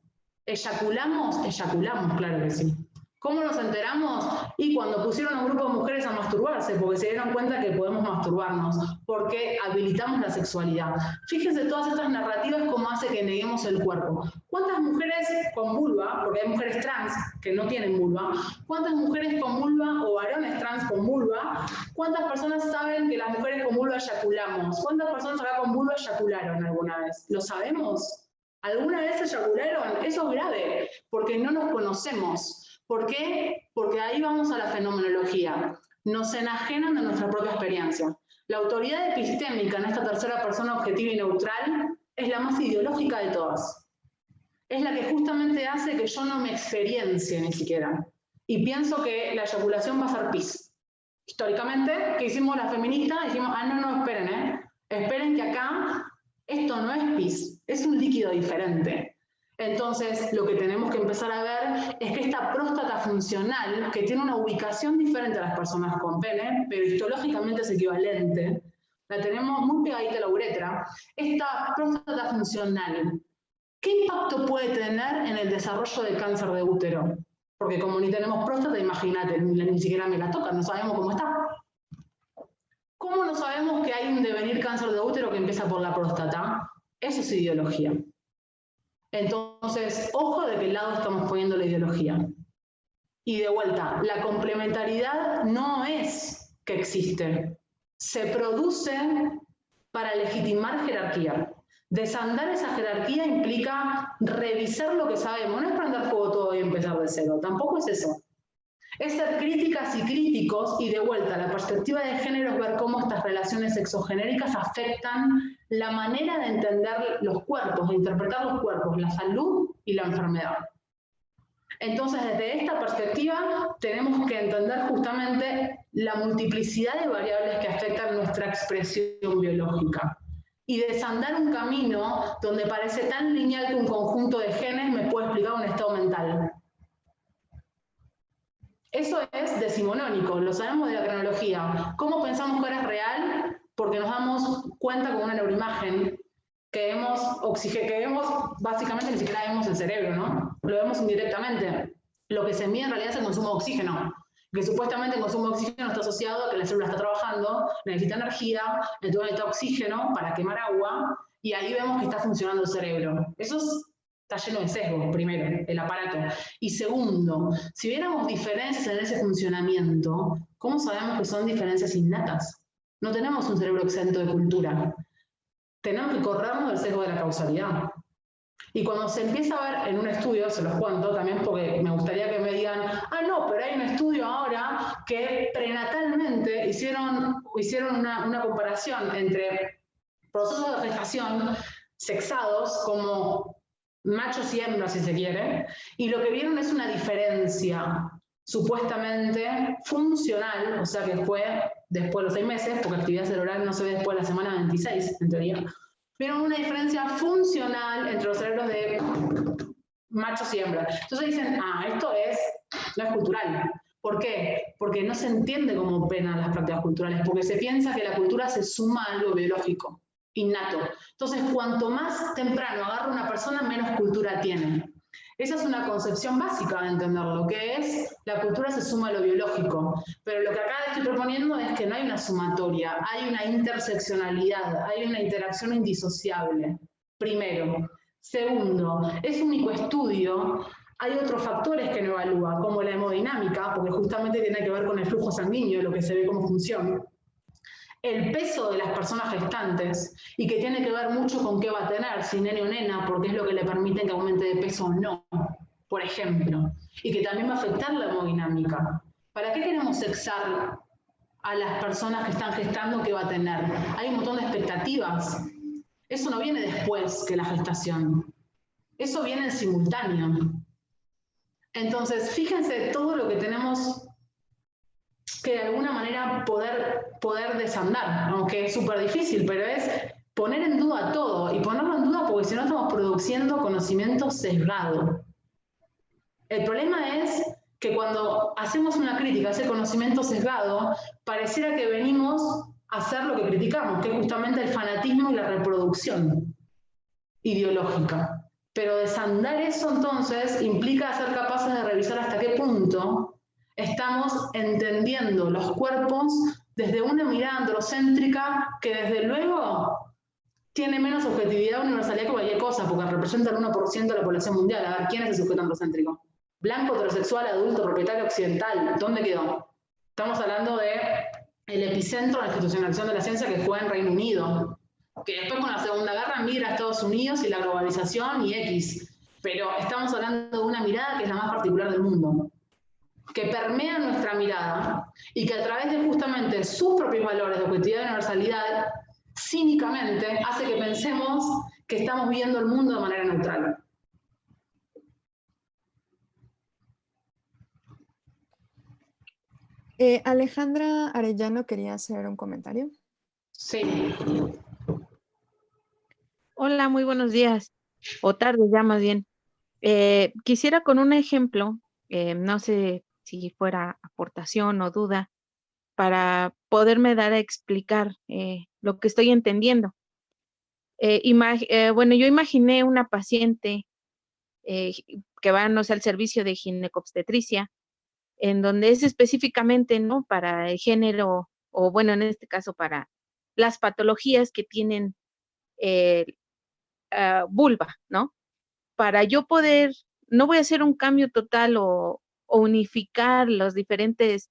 ¿Eyaculamos? Eyaculamos, claro que sí. ¿Cómo nos enteramos? Y cuando pusieron a un grupo de mujeres a masturbarse, porque se dieron cuenta que podemos masturbarnos, porque habilitamos la sexualidad. Fíjense todas estas narrativas cómo hace que neguemos el cuerpo. ¿Cuántas mujeres con vulva, porque hay mujeres trans que no tienen vulva, cuántas mujeres con vulva o varones trans con vulva, cuántas personas saben que las mujeres con vulva eyaculamos? ¿Cuántas personas acá con vulva eyacularon alguna vez? ¿Lo sabemos? ¿Alguna vez eyacularon? Eso es grave, porque no nos conocemos. ¿Por qué? Porque ahí vamos a la fenomenología. Nos enajenan de nuestra propia experiencia. La autoridad epistémica en esta tercera persona objetiva y neutral es la más ideológica de todas. Es la que justamente hace que yo no me experiencie ni siquiera. Y pienso que la eyaculación va a ser pis. Históricamente, ¿qué hicimos las feministas? Dijimos, no, esperen, esperen que acá esto no es pis, es un líquido diferente. Entonces, lo que tenemos que empezar a ver es que esta próstata funcional, que tiene una ubicación diferente a las personas con pene, pero histológicamente es equivalente, la tenemos muy pegadita a la uretra, esta próstata funcional, ¿qué impacto puede tener en el desarrollo de cáncer de útero? Porque como ni tenemos próstata, imagínate, ni siquiera me la tocan, no sabemos cómo está. ¿Cómo no sabemos que hay un devenir cáncer de útero que empieza por la próstata? Eso es ideología. Entonces, ojo de qué lado estamos poniendo la ideología. Y de vuelta, la complementariedad no es que existe, se produce para legitimar jerarquía. Desandar esa jerarquía implica revisar lo que sabemos, no es prender fuego todo y empezar de cero, tampoco es eso. Es ser críticas y críticos y de vuelta, la perspectiva de género es ver cómo estas relaciones sexogenéricas afectan la manera de entender los cuerpos, de interpretar los cuerpos, la salud y la enfermedad. Entonces, desde esta perspectiva, tenemos que entender justamente la multiplicidad de variables que afectan nuestra expresión biológica y desandar un camino donde parece tan lineal que un conjunto de genes me puede explicar un estado mental. Eso es decimonónico, lo sabemos de la cronología. ¿Cómo pensamos que ahora es real? Porque nos damos cuenta con una neuroimagen que vemos, básicamente ni siquiera vemos el cerebro, ¿no? Lo vemos indirectamente. Lo que se mide en realidad es el consumo de oxígeno, que supuestamente el consumo de oxígeno está asociado a que la célula está trabajando, necesita energía, entonces necesita oxígeno para quemar agua, y ahí vemos que está funcionando el cerebro. Eso está lleno de sesgos, primero, el aparato. Y segundo, si viéramos diferencias en ese funcionamiento, ¿cómo sabemos que son diferencias innatas? No tenemos un cerebro exento de cultura. Tenemos que corrernos del sesgo de la causalidad. Y cuando se empieza a ver en un estudio, se los cuento también porque me gustaría que me digan, ah, no, pero hay un estudio ahora que prenatalmente hicieron una comparación entre procesos de gestación sexados como machos y hembras, si se quiere, y lo que vieron es una diferencia supuestamente funcional, o sea que fue después de los 6 meses, porque actividad cerebral no se ve después de la semana 26, en teoría. Vieron una diferencia funcional entre los cerebros de machos y hembras. Entonces dicen, ah, esto no es cultural. ¿Por qué? Porque no se entiende cómo operan las prácticas culturales, porque se piensa que la cultura se suma a algo biológico, innato. Entonces, cuanto más temprano agarra una persona, menos cultura tiene. Esa es una concepción básica de entenderlo, que es la cultura se suma a lo biológico, pero lo que acá estoy proponiendo es que no hay una sumatoria, hay una interseccionalidad, hay una interacción indisociable, primero. Segundo, es único estudio, hay otros factores que no evalúa, como la hemodinámica, porque justamente tiene que ver con el flujo sanguíneo, lo que se ve como función. El peso de las personas gestantes, y que tiene que ver mucho con qué va a tener, si nene o nena, porque es lo que le permite que aumente de peso o no, por ejemplo, y que también va a afectar la hemodinámica. ¿Para qué queremos sexar a las personas que están gestando qué va a tener? Hay un montón de expectativas. Eso no viene después que la gestación. Eso viene en simultáneo. Entonces, fíjense todo lo que tenemos que de alguna manera poder desandar, aunque es súper difícil, pero es poner en duda todo, y ponerlo en duda porque si no estamos produciendo conocimiento sesgado. El problema es que cuando hacemos una crítica a ese conocimiento sesgado, pareciera que venimos a hacer lo que criticamos, que es justamente el fanatismo y la reproducción ideológica. Pero desandar eso entonces implica ser capaces de revisar hasta qué punto estamos entendiendo los cuerpos desde una mirada androcéntrica que desde luego tiene menos objetividad o universalidad que cualquier cosa, porque representa el 1% de la población mundial. A ver, ¿quién es el sujeto androcéntrico? Blanco, heterosexual, adulto, propietario, occidental. ¿Dónde quedó? Estamos hablando del epicentro de la institucionalización de la ciencia que fue en Reino Unido, que después con la Segunda Guerra migra a Estados Unidos y la globalización y X. Pero estamos hablando de una mirada que es la más particular del mundo, que permea nuestra mirada y que a través de justamente sus propios valores de objetividad y universalidad, cínicamente hace que pensemos que estamos viendo el mundo de manera neutral. Alejandra Arellano quería hacer un comentario. Sí. Hola, muy buenos días, o tardes ya más bien. Quisiera con un ejemplo, no sé si fuera aportación o duda, para poderme dar a explicar lo que estoy entendiendo. Bueno, yo imaginé una paciente que va, no sé, al servicio de ginecobstetricia, en donde es específicamente, ¿no?, para el género, o bueno, en este caso para las patologías que tienen vulva, ¿no? Para yo poder, no voy a hacer un cambio total o unificar los diferentes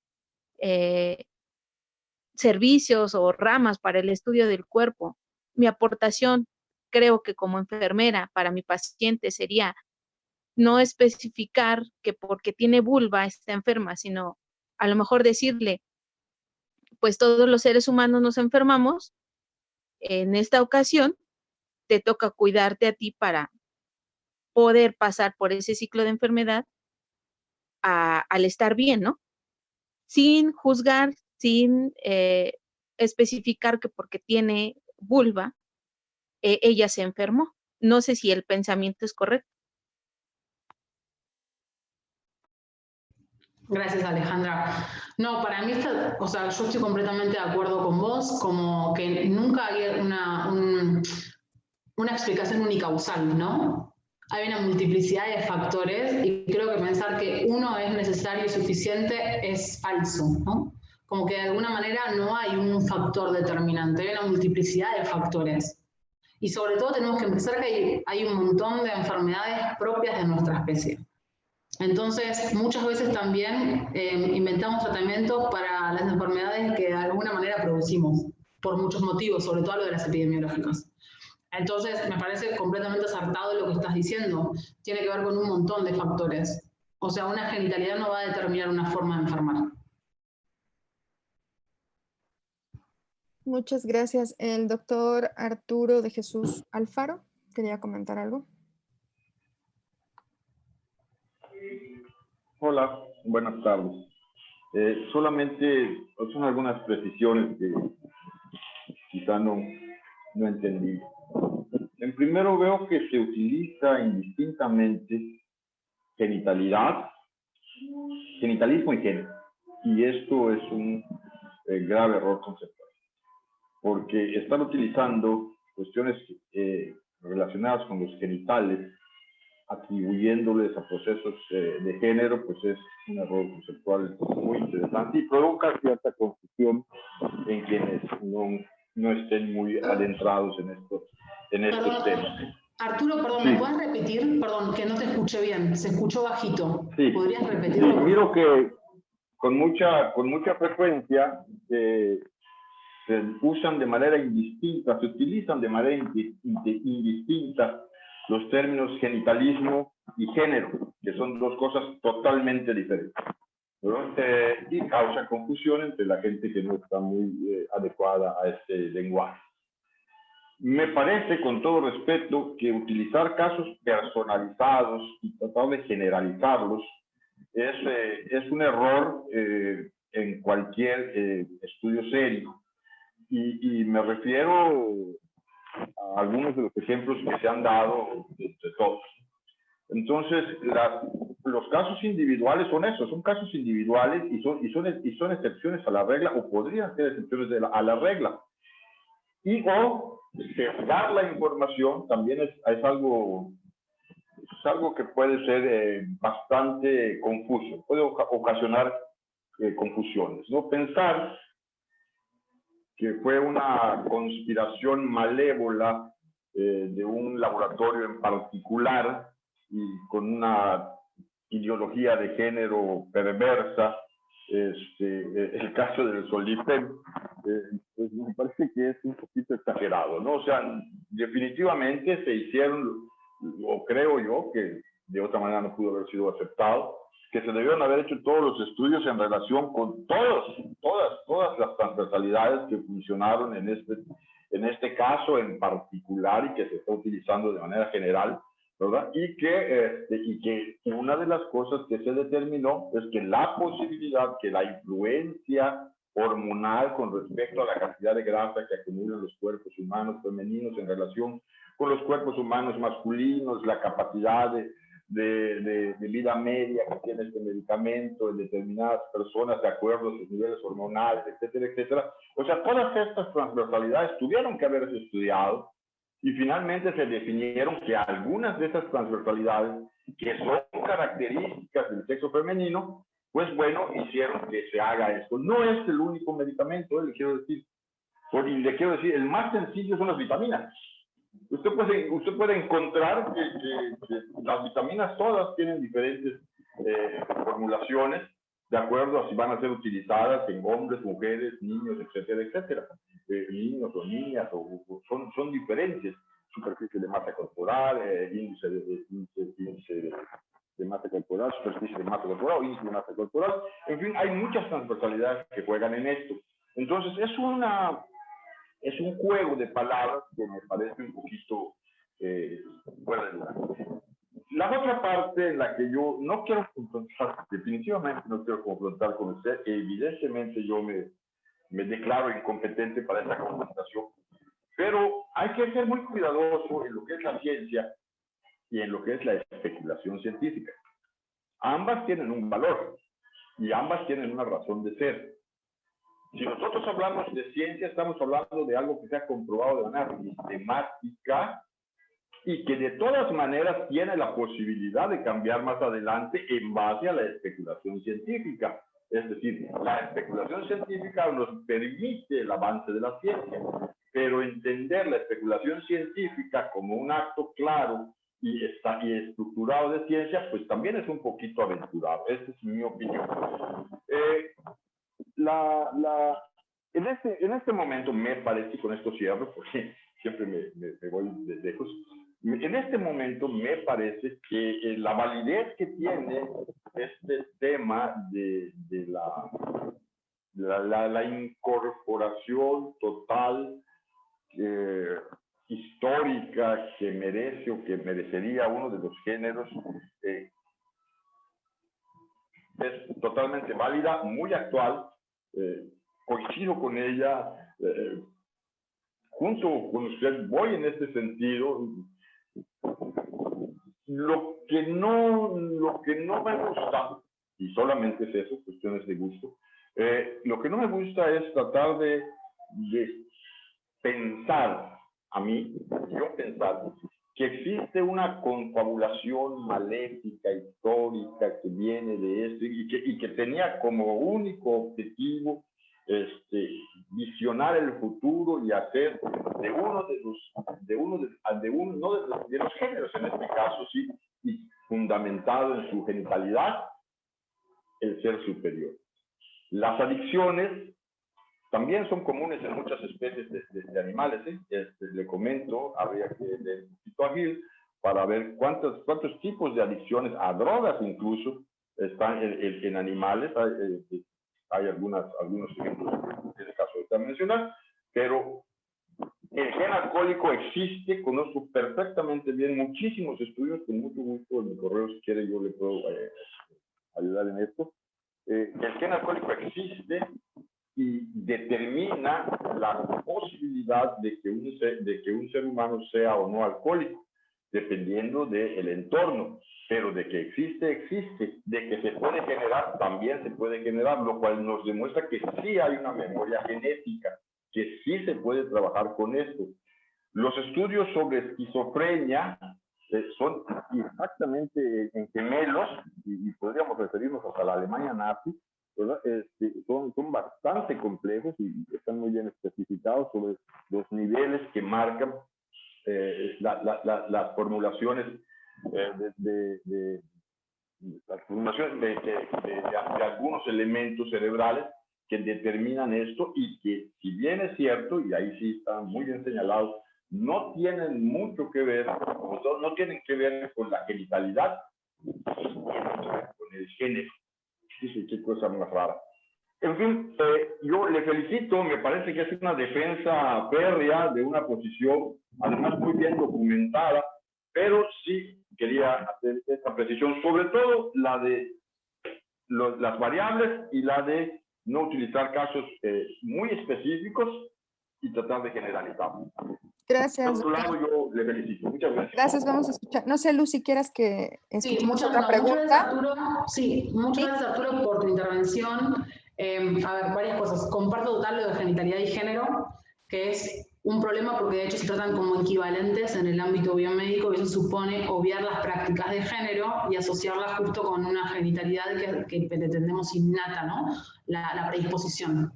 servicios o ramas para el estudio del cuerpo. Mi aportación, creo que como enfermera para mi paciente sería no especificar que porque tiene vulva está enferma, sino a lo mejor decirle, pues todos los seres humanos nos enfermamos, en esta ocasión te toca cuidarte a ti para poder pasar por ese ciclo de enfermedad al estar bien, ¿no? Sin juzgar, sin especificar que porque tiene vulva, ella se enfermó. No sé si el pensamiento es correcto. Gracias, Alejandra. No, para mí, o sea, yo estoy completamente de acuerdo con vos, como que nunca hay una explicación unicausal, ¿no? Hay una multiplicidad de factores y creo que pensar que uno es necesario y suficiente es falso, ¿no? Como que de alguna manera no hay un factor determinante, hay una multiplicidad de factores. Y sobre todo tenemos que pensar que hay un montón de enfermedades propias de nuestra especie. Entonces, muchas veces también inventamos tratamientos para las enfermedades que de alguna manera producimos, por muchos motivos, sobre todo lo de las epidemiológicas. Entonces, me parece completamente acertado lo que estás diciendo. Tiene que ver con un montón de factores. O sea, una genitalidad no va a determinar una forma de enfermar. Muchas gracias. El doctor Arturo de Jesús Alfaro, ¿quería comentar algo? Hola, buenas tardes. Solamente son algunas precisiones que quizá no entendí. En primero, veo que se utiliza indistintamente genitalidad, genitalismo y género. Y esto es un grave error conceptual, porque están utilizando cuestiones relacionadas con los genitales, atribuyéndoles a procesos de género, pues es un error conceptual muy interesante y provoca cierta confusión en quienes no estén muy adentrados en estos temas. Arturo, perdón, Sí. ¿me puedes repetir? Perdón, que no te escuché bien, se escuchó bajito. Sí. ¿Podrías repetirlo? Sí, miro que con mucha frecuencia se usan de manera indistinta, se utilizan de manera indistinta los términos genitalismo y género, que son dos cosas totalmente diferentes, ¿no? Y causa confusión entre la gente que no está muy adecuada a este lenguaje. Me parece, con todo respeto, que utilizar casos personalizados y tratar de generalizarlos es un error en cualquier estudio serio. Y me refiero a algunos de los ejemplos que se han dado entre todos. Entonces, los casos individuales son esos, son casos individuales y son excepciones a la regla, o podrían ser excepciones a la regla. O sesgar la información también es algo que puede ser bastante confuso, puede ocasionar confusiones, ¿no? Pensar que fue una conspiración malévola de un laboratorio en particular y con una ideología de género perversa, el caso del Solipem, pues me parece que es un poquito exagerado, ¿no? O sea, definitivamente se hicieron, o creo yo, que de otra manera no pudo haber sido aceptado, que se debieron haber hecho todos los estudios en relación con todas las transversalidades que funcionaron en este caso en particular y que se está utilizando de manera general, ¿verdad? Y que una de las cosas que se determinó es que la posibilidad, que la influencia hormonal con respecto a la cantidad de grasa que acumulan los cuerpos humanos femeninos en relación con los cuerpos humanos masculinos, la capacidad de vida media que tiene este medicamento en determinadas personas de acuerdo a sus niveles hormonales, etcétera, etcétera. O sea, todas estas transversalidades tuvieron que haberse estudiado y finalmente se definieron que algunas de esas transversalidades que son características del sexo femenino, pues bueno, hicieron que se haga esto. No es el único medicamento, le quiero decir, el más sencillo son las vitaminas. Usted puede encontrar que las vitaminas todas tienen diferentes formulaciones de acuerdo a si van a ser utilizadas en hombres, mujeres, niños, etcétera, etcétera. Niños o niñas, son diferentes. Superficie de masa corporal, índice de masa corporal, superficie de masa corporal, índice de masa corporal. En fin, hay muchas transversalidades que juegan en esto. Entonces, es un juego de palabras que me parece un poquito fuera de lugar. La otra parte en la que yo no quiero confrontar, definitivamente no quiero confrontar con usted, evidentemente yo me declaro incompetente para esa confrontación, pero hay que ser muy cuidadoso en lo que es la ciencia y en lo que es la especulación científica. Ambas tienen un valor y ambas tienen una razón de ser. Si nosotros hablamos de ciencia, estamos hablando de algo que se ha comprobado de manera sistemática y que de todas maneras tiene la posibilidad de cambiar más adelante en base a la especulación científica. Es decir, la especulación científica nos permite el avance de la ciencia, pero entender la especulación científica como un acto claro y estructurado de ciencia, pues también es un poquito aventurado. Esa es mi opinión. En este momento me parece, y con esto cierro, porque siempre me voy de lejos, en este momento me parece que la validez que tiene este tema de la incorporación total histórica que merece o que merecería uno de los géneros es totalmente válida, muy actual, coincido con ella, junto con usted voy en este sentido. Lo que no me gusta, y solamente es eso, cuestiones de gusto, lo que no me gusta es tratar de pensar, yo pensar, que existe una confabulación maléfica, histórica, que viene de esto, y que tenía como único objetivo visionar el futuro y hacer de uno de los géneros, en este caso, sí, y fundamentado en su genitalidad, el ser superior. Las adicciones también son comunes en muchas especies de animales, le comento, habría que leer un poquito a Gil para ver cuántos tipos de adicciones, a drogas incluso, están en animales. Hay algunos ejemplos que es el caso de mencionar, pero el gen alcohólico existe, conozco perfectamente bien muchísimos estudios, con mucho gusto en mi correo, si quiere yo le puedo ayudar en esto. El gen alcohólico existe y determina la posibilidad de que un ser humano sea o no alcohólico, dependiendo del entorno, pero de que existe, de que se puede generar, también se puede generar, lo cual nos demuestra que sí hay una memoria genética, que sí se puede trabajar con esto. Los estudios sobre esquizofrenia son exactamente en gemelos, y podríamos referirnos hasta la Alemania nazi, ¿verdad? Son bastante complejos y están muy bien especificados sobre los niveles que marcan las formulaciones de algunos elementos cerebrales que determinan esto, y que, si bien es cierto, y ahí sí está muy bien señalado, no tienen mucho que ver, no tienen que ver con la genitalidad, tienen que ver con el género. Sí, qué cosa más rara. En fin, yo le felicito, me parece que es una defensa férrea de una posición, además muy bien documentada, pero sí quería hacer esta precisión, sobre todo la de las variables y la de no utilizar casos muy específicos y tratar de generalizar. Gracias. Por otro lado, yo le felicito. Muchas gracias. Gracias, vamos a escuchar. No sé, Luz, si quieras que escuchemos otra pregunta. Muchas gracias, Arturo, por tu intervención. A ver, varias cosas. Comparto total lo de genitalidad y género, que es un problema porque de hecho se tratan como equivalentes en el ámbito biomédico, y eso supone obviar las prácticas de género y asociarlas justo con una genitalidad que pretendemos innata, ¿no? La predisposición.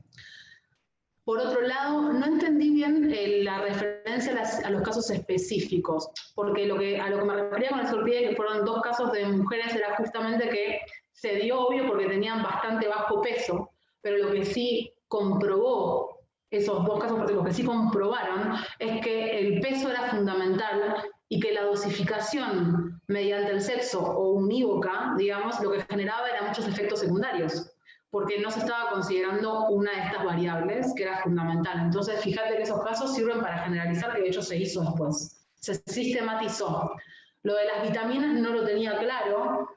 Por otro lado, no entendí bien la referencia a los casos específicos, porque a lo que me refería con el escorpión, que fueron 2 casos de mujeres, era justamente que se dio obvio porque tenían bastante bajo peso, pero lo que sí comprobó, esos 2 casos, lo que sí comprobaron, es que el peso era fundamental y que la dosificación mediante el sexo o unívoca, digamos, lo que generaba eran muchos efectos secundarios, porque no se estaba considerando una de estas variables que era fundamental. Entonces, fíjate que esos casos sirven para generalizar, que de hecho se hizo después, se sistematizó. Lo de las vitaminas no lo tenía claro.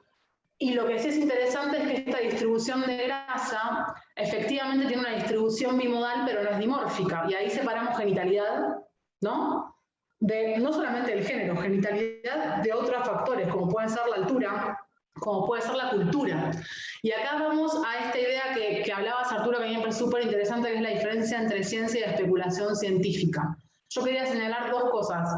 Y lo que sí es interesante es que esta distribución de grasa efectivamente tiene una distribución bimodal, pero no es dimórfica. Y ahí separamos genitalidad, ¿no? No solamente del género, genitalidad de otros factores, como pueden ser la altura, como puede ser la cultura. Y acá vamos a esta idea que hablabas, Arturo, que a mí me parece súper interesante, que es la diferencia entre ciencia y especulación científica. Yo quería señalar dos cosas.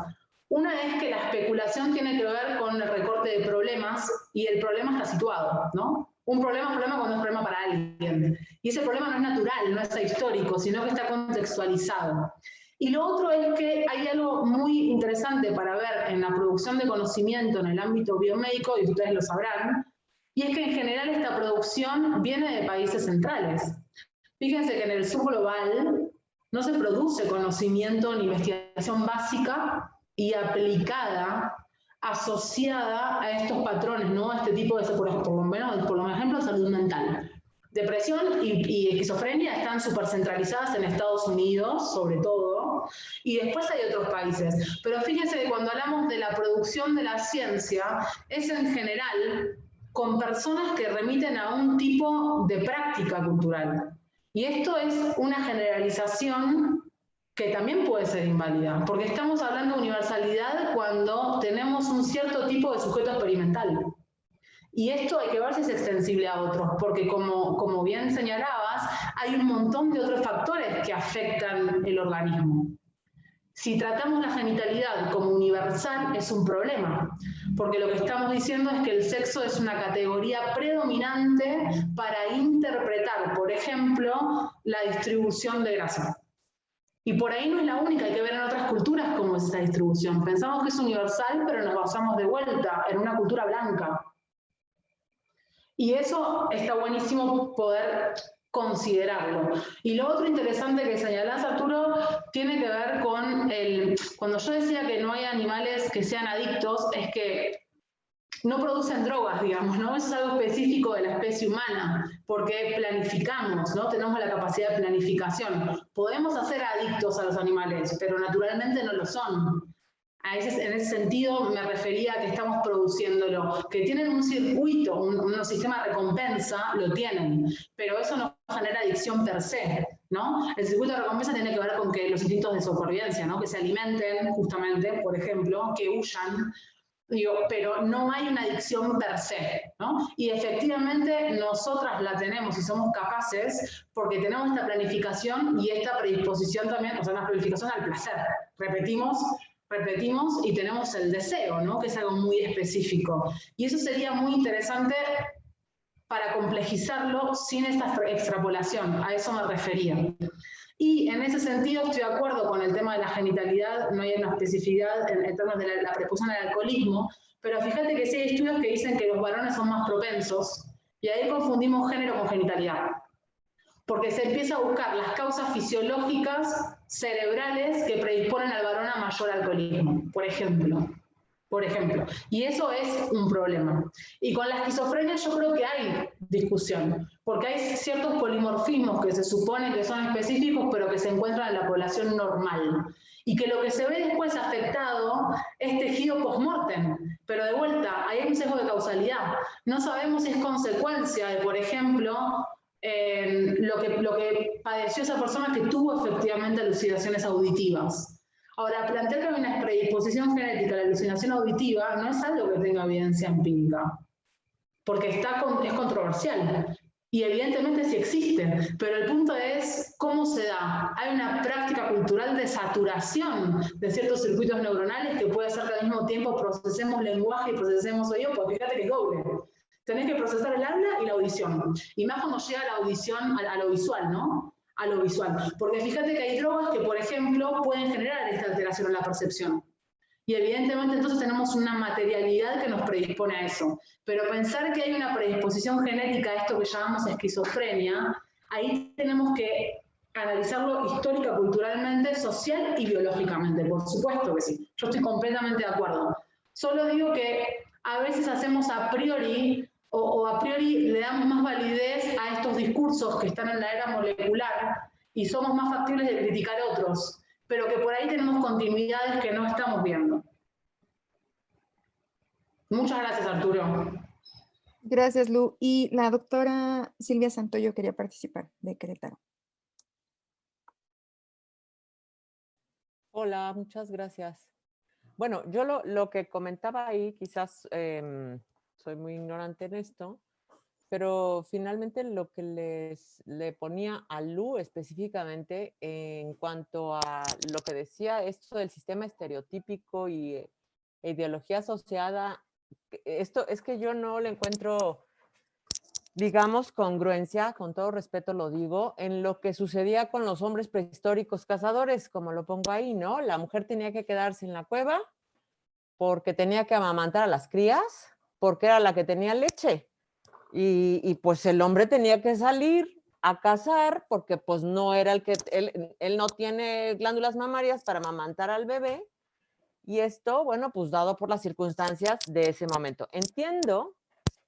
Una es que la especulación tiene que ver con el recorte de problemas, y el problema está situado, ¿no? Un problema es problema cuando es problema para alguien. Y ese problema no es natural, no es histórico, sino que está contextualizado. Y lo otro es que hay algo muy interesante para ver en la producción de conocimiento en el ámbito biomédico, y ustedes lo sabrán, y es que en general esta producción viene de países centrales. Fíjense que en el sur global no se produce conocimiento ni investigación básica y aplicada, asociada a estos patrones, ¿no? A este tipo de, por ejemplo, salud mental. Depresión y esquizofrenia están súper centralizadas en Estados Unidos, sobre todo, y después hay otros países. Pero fíjense que cuando hablamos de la producción de la ciencia, es en general con personas que remiten a un tipo de práctica cultural. Y esto es una generalización que también puede ser inválida, porque estamos hablando de universalidad cuando tenemos un cierto tipo de sujeto experimental. Y esto hay que ver si es extensible a otros, porque como bien señalabas, hay un montón de otros factores que afectan el organismo. Si tratamos la genitalidad como universal, es un problema, porque lo que estamos diciendo es que el sexo es una categoría predominante para interpretar, por ejemplo, la distribución de grasa. Y por ahí no es la única, hay que ver en otras culturas cómo es esa distribución. Pensamos que es universal, pero nos basamos de vuelta en una cultura blanca. Y eso está buenísimo poder considerarlo. Y lo otro interesante que señalás, Arturo, tiene que ver con cuando yo decía que no hay animales que sean adictos, es que no producen drogas, digamos, ¿no? Eso es algo específico de la especie humana, porque planificamos, ¿no? Tenemos la capacidad de planificación. Podemos hacer adictos a los animales, pero naturalmente no lo son. En ese sentido me refería a que estamos produciéndolo. Que tienen un circuito, un sistema de recompensa, lo tienen, pero eso no genera adicción per se, ¿no? El circuito de recompensa tiene que ver con que los instintos de supervivencia, ¿no? Que se alimenten, justamente, por ejemplo, que huyan, pero no hay una adicción per se, ¿no? Y efectivamente nosotras la tenemos y somos capaces porque tenemos esta planificación y esta predisposición también, o sea, una planificación al placer. Repetimos y tenemos el deseo, ¿no? Que es algo muy específico. Y eso sería muy interesante para complejizarlo sin esta extrapolación, a eso me refería. Y en ese sentido estoy de acuerdo con el tema de la genitalidad, no hay una especificidad en términos de la predisposición al alcoholismo, pero fíjate que sí hay estudios que dicen que los varones son más propensos, y ahí confundimos género con genitalidad. Porque se empieza a buscar las causas fisiológicas cerebrales que predisponen al varón a mayor alcoholismo, por ejemplo. Y eso es un problema. Y con la esquizofrenia yo creo que hay discusión, porque hay ciertos polimorfismos que se supone que son específicos, pero que se encuentran en la población normal. Y que lo que se ve después afectado es tejido post-mortem. Pero de vuelta, hay un sesgo de causalidad. No sabemos si es consecuencia de, por ejemplo, lo que padeció esa persona que tuvo efectivamente alucinaciones auditivas. Ahora, plantear que hay una predisposición genética a la alucinación auditiva no es algo que tenga evidencia empírica, porque es controversial. Y evidentemente sí existe, pero el punto es cómo se da. Hay una práctica cultural de saturación de ciertos circuitos neuronales que puede hacer que al mismo tiempo procesemos lenguaje y procesemos oído, porque fíjate que es doble. Tenés que procesar el habla y la audición. Y más cuando llega la audición a lo visual, ¿no? A lo visual. Porque fíjate que hay drogas que, por ejemplo, pueden generar esta alteración en la percepción. Y evidentemente entonces tenemos una materialidad que nos predispone a eso. Pero pensar que hay una predisposición genética a esto que llamamos esquizofrenia, ahí tenemos que analizarlo histórica, culturalmente, social y biológicamente. Por supuesto que sí. Yo estoy completamente de acuerdo. Solo digo que a veces hacemos a priori o a priori le damos más validez a estos discursos que están en la era molecular y somos más factibles de criticar otros, pero que por ahí tenemos continuidades que no estamos viendo. Muchas gracias, Arturo. Gracias, Lu. Y la doctora Silvia Santoyo quería participar, de Querétaro. Hola, muchas gracias. Bueno, yo lo que comentaba ahí, quizás soy muy ignorante en esto, pero finalmente lo que le ponía a Lu específicamente en cuanto a lo que decía esto del sistema estereotípico y ideología asociada, esto es que yo no le encuentro, digamos, congruencia, con todo respeto lo digo, en lo que sucedía con los hombres prehistóricos cazadores, como lo pongo ahí, ¿no? La mujer tenía que quedarse en la cueva porque tenía que amamantar a las crías, porque era la que tenía leche. Y pues el hombre tenía que salir a cazar porque pues no era el que, él no tiene glándulas mamarias para amamantar al bebé. Y esto, bueno, pues dado por las circunstancias de ese momento. Entiendo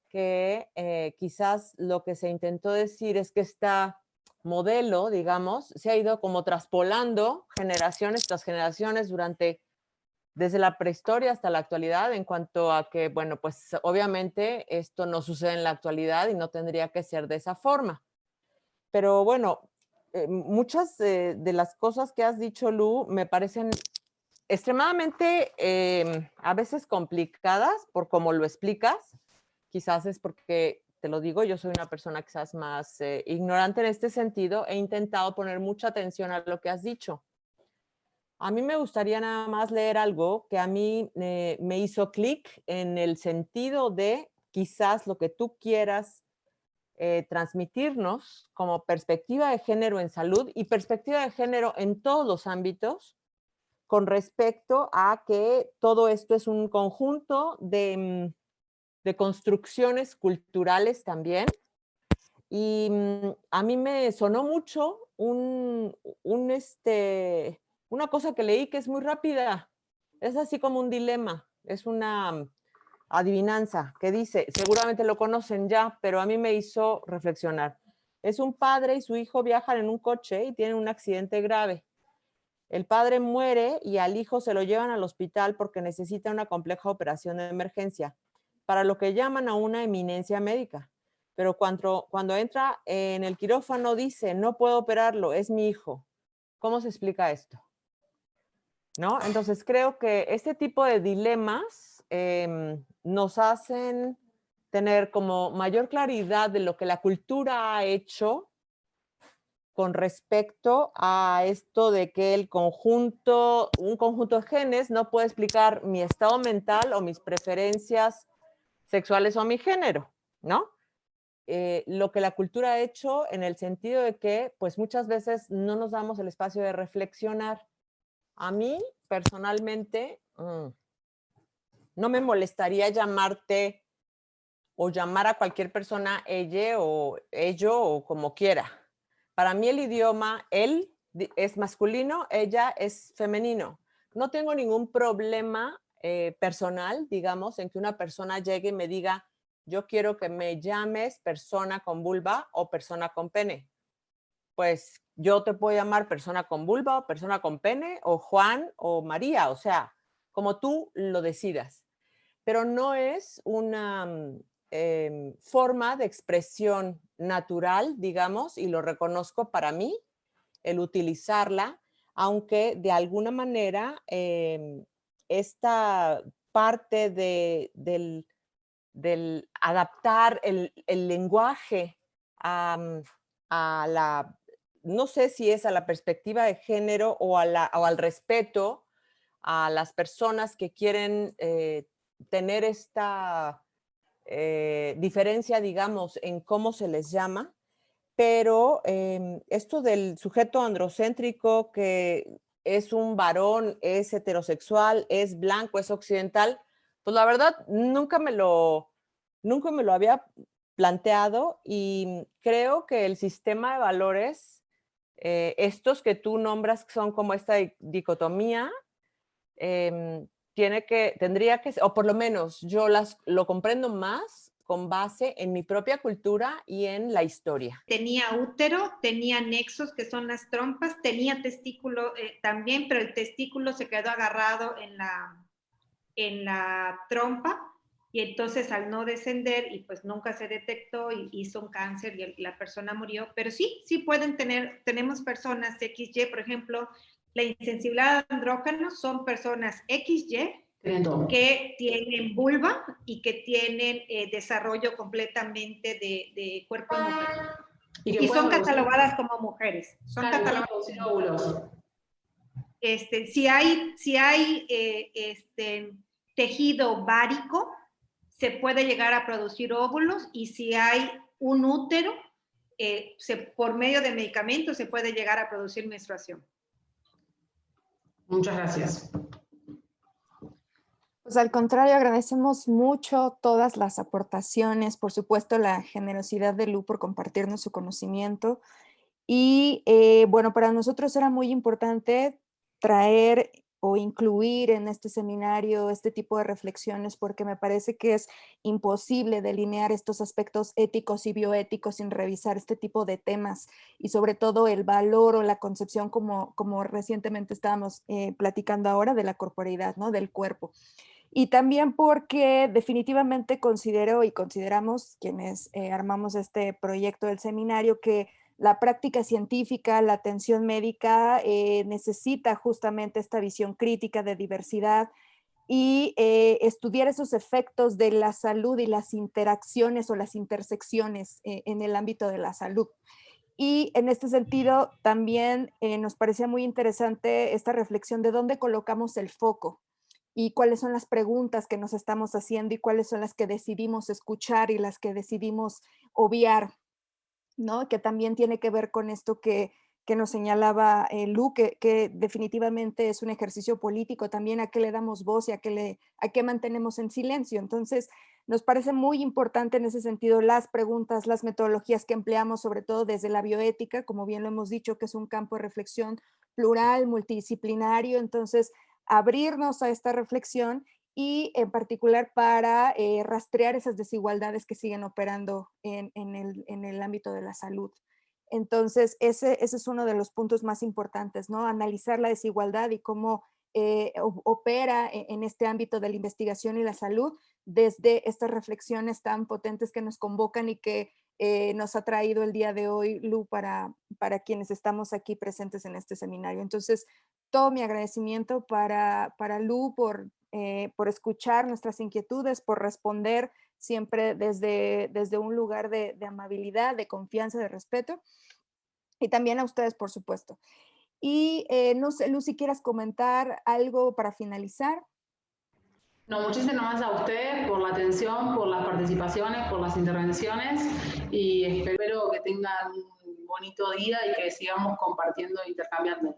que quizás lo que se intentó decir es que esta modelo, digamos, se ha ido como traspolando generaciones tras generaciones desde la prehistoria hasta la actualidad, en cuanto a que, bueno, pues obviamente esto no sucede en la actualidad y no tendría que ser de esa forma. Pero bueno, muchas de las cosas que has dicho, Lu, me parecen extremadamente a veces complicadas por cómo lo explicas. Quizás es porque, te lo digo, yo soy una persona quizás más ignorante en este sentido. He intentado poner mucha atención a lo que has dicho. A mí me gustaría nada más leer algo que a mí me hizo clic en el sentido de quizás lo que tú quieras transmitirnos como perspectiva de género en salud y perspectiva de género en todos los ámbitos, con respecto a que todo esto es un conjunto de construcciones culturales también. Y a mí me sonó mucho una cosa que leí que es muy rápida. Es así como un dilema, es una adivinanza que dice, seguramente lo conocen ya, pero a mí me hizo reflexionar. Es un padre y su hijo viajan en un coche y tienen un accidente grave. El padre muere y al hijo se lo llevan al hospital porque necesita una compleja operación de emergencia, para lo que llaman a una eminencia médica. Pero cuando entra en el quirófano dice, no puedo operarlo, es mi hijo. ¿Cómo se explica esto? ¿No? Entonces creo que este tipo de dilemas nos hacen tener como mayor claridad de lo que la cultura ha hecho con respecto a esto de que un conjunto de genes no puede explicar mi estado mental o mis preferencias sexuales o mi género, ¿no? Lo que la cultura ha hecho en el sentido de que, pues muchas veces no nos damos el espacio de reflexionar. A mí, personalmente, no me molestaría llamarte o llamar a cualquier persona ella o ello o como quiera. Para mí el idioma, él es masculino, ella es femenino. No tengo ningún problema personal, digamos, en que una persona llegue y me diga, yo quiero que me llames persona con vulva o persona con pene. Pues yo te puedo llamar persona con vulva o persona con pene o Juan o María, o sea, como tú lo decidas. Pero no es una forma de expresión natural, digamos, y lo reconozco para mí, el utilizarla, aunque de alguna manera esta parte del adaptar el lenguaje a la, no sé si es a la perspectiva de género o al respeto a las personas que quieren tener esta diferencia, digamos, en cómo se les llama, pero esto del sujeto androcéntrico que es un varón, es heterosexual, es blanco, es occidental, pues la verdad nunca me lo había planteado y creo que el sistema de valores, estos que tú nombras son como esta dicotomía, tendría que, o por lo menos yo lo comprendo más con base en mi propia cultura y en la historia. Tenía útero, tenía nexos, que son las trompas, tenía testículo también, pero el testículo se quedó agarrado en la trompa y entonces al no descender y pues nunca se detectó y hizo un cáncer y la persona murió, pero sí pueden tenemos personas XY, por ejemplo, la insensibilidad a andrógenos son personas XY que tienen vulva y que tienen desarrollo completamente de cuerpo de mujer. Y son catalogadas como mujeres. Son catalogadas como óvulos. Si hay tejido ovárico, se puede llegar a producir óvulos, y si hay un útero, por medio de medicamentos se puede llegar a producir menstruación. Muchas gracias. Pues al contrario, agradecemos mucho todas las aportaciones, por supuesto la generosidad de Lu por compartirnos su conocimiento. Y bueno, para nosotros era muy importante traer o incluir en este seminario este tipo de reflexiones, porque me parece que es imposible delinear estos aspectos éticos y bioéticos sin revisar este tipo de temas, y sobre todo el valor o la concepción, como recientemente estábamos platicando ahora, de la corporeidad, ¿no? Del cuerpo. Y también porque definitivamente considero y consideramos quienes armamos este proyecto del seminario que la práctica científica, la atención médica necesita justamente esta visión crítica de diversidad y estudiar esos efectos de la salud y las interacciones o las intersecciones en el ámbito de la salud. Y en este sentido también nos parecía muy interesante esta reflexión de dónde colocamos el foco y cuáles son las preguntas que nos estamos haciendo y cuáles son las que decidimos escuchar y las que decidimos obviar, ¿no? Que también tiene que ver con esto que nos señalaba Lu, que definitivamente es un ejercicio político también, a qué le damos voz y a qué mantenemos en silencio. Entonces, nos parece muy importante en ese sentido las preguntas, las metodologías que empleamos, sobre todo desde la bioética, como bien lo hemos dicho, que es un campo de reflexión plural, multidisciplinario. Entonces, abrirnos a esta reflexión y en particular para rastrear esas desigualdades que siguen operando en el ámbito de la salud. Entonces, ese es uno de los puntos más importantes, ¿no? Analizar la desigualdad y cómo opera en este ámbito de la investigación y la salud desde estas reflexiones tan potentes que nos convocan y que nos ha traído el día de hoy Lu para quienes estamos aquí presentes en este seminario. Entonces, todo mi agradecimiento para Lu por escuchar nuestras inquietudes, por responder siempre desde un lugar de amabilidad, de confianza, de respeto, y también a ustedes, por supuesto. Y no sé, Lu, si quieras comentar algo para finalizar. No, muchísimas gracias a ustedes por la atención, por las participaciones, por las intervenciones, y espero que tengan un bonito día y que sigamos compartiendo e intercambiando.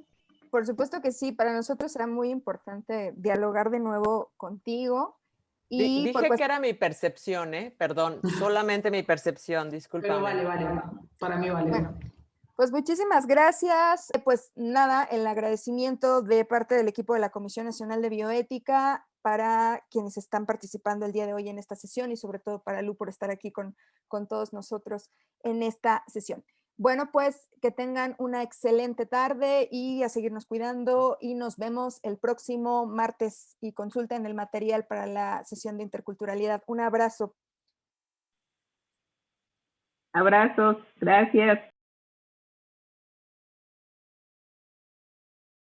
Por supuesto que sí, para nosotros será muy importante dialogar de nuevo contigo. Y dije que era mi percepción, perdón, solamente mi percepción, discúlpame. Pero vale, para mí vale. Bueno, pues muchísimas gracias. Pues nada, el agradecimiento de parte del equipo de la Comisión Nacional de Bioética para quienes están participando el día de hoy en esta sesión, y sobre todo para Lu por estar aquí con todos nosotros en esta sesión. Bueno, pues que tengan una excelente tarde y a seguirnos cuidando, y nos vemos el próximo martes y consulten el material para la sesión de interculturalidad. Un abrazo. Abrazos, gracias.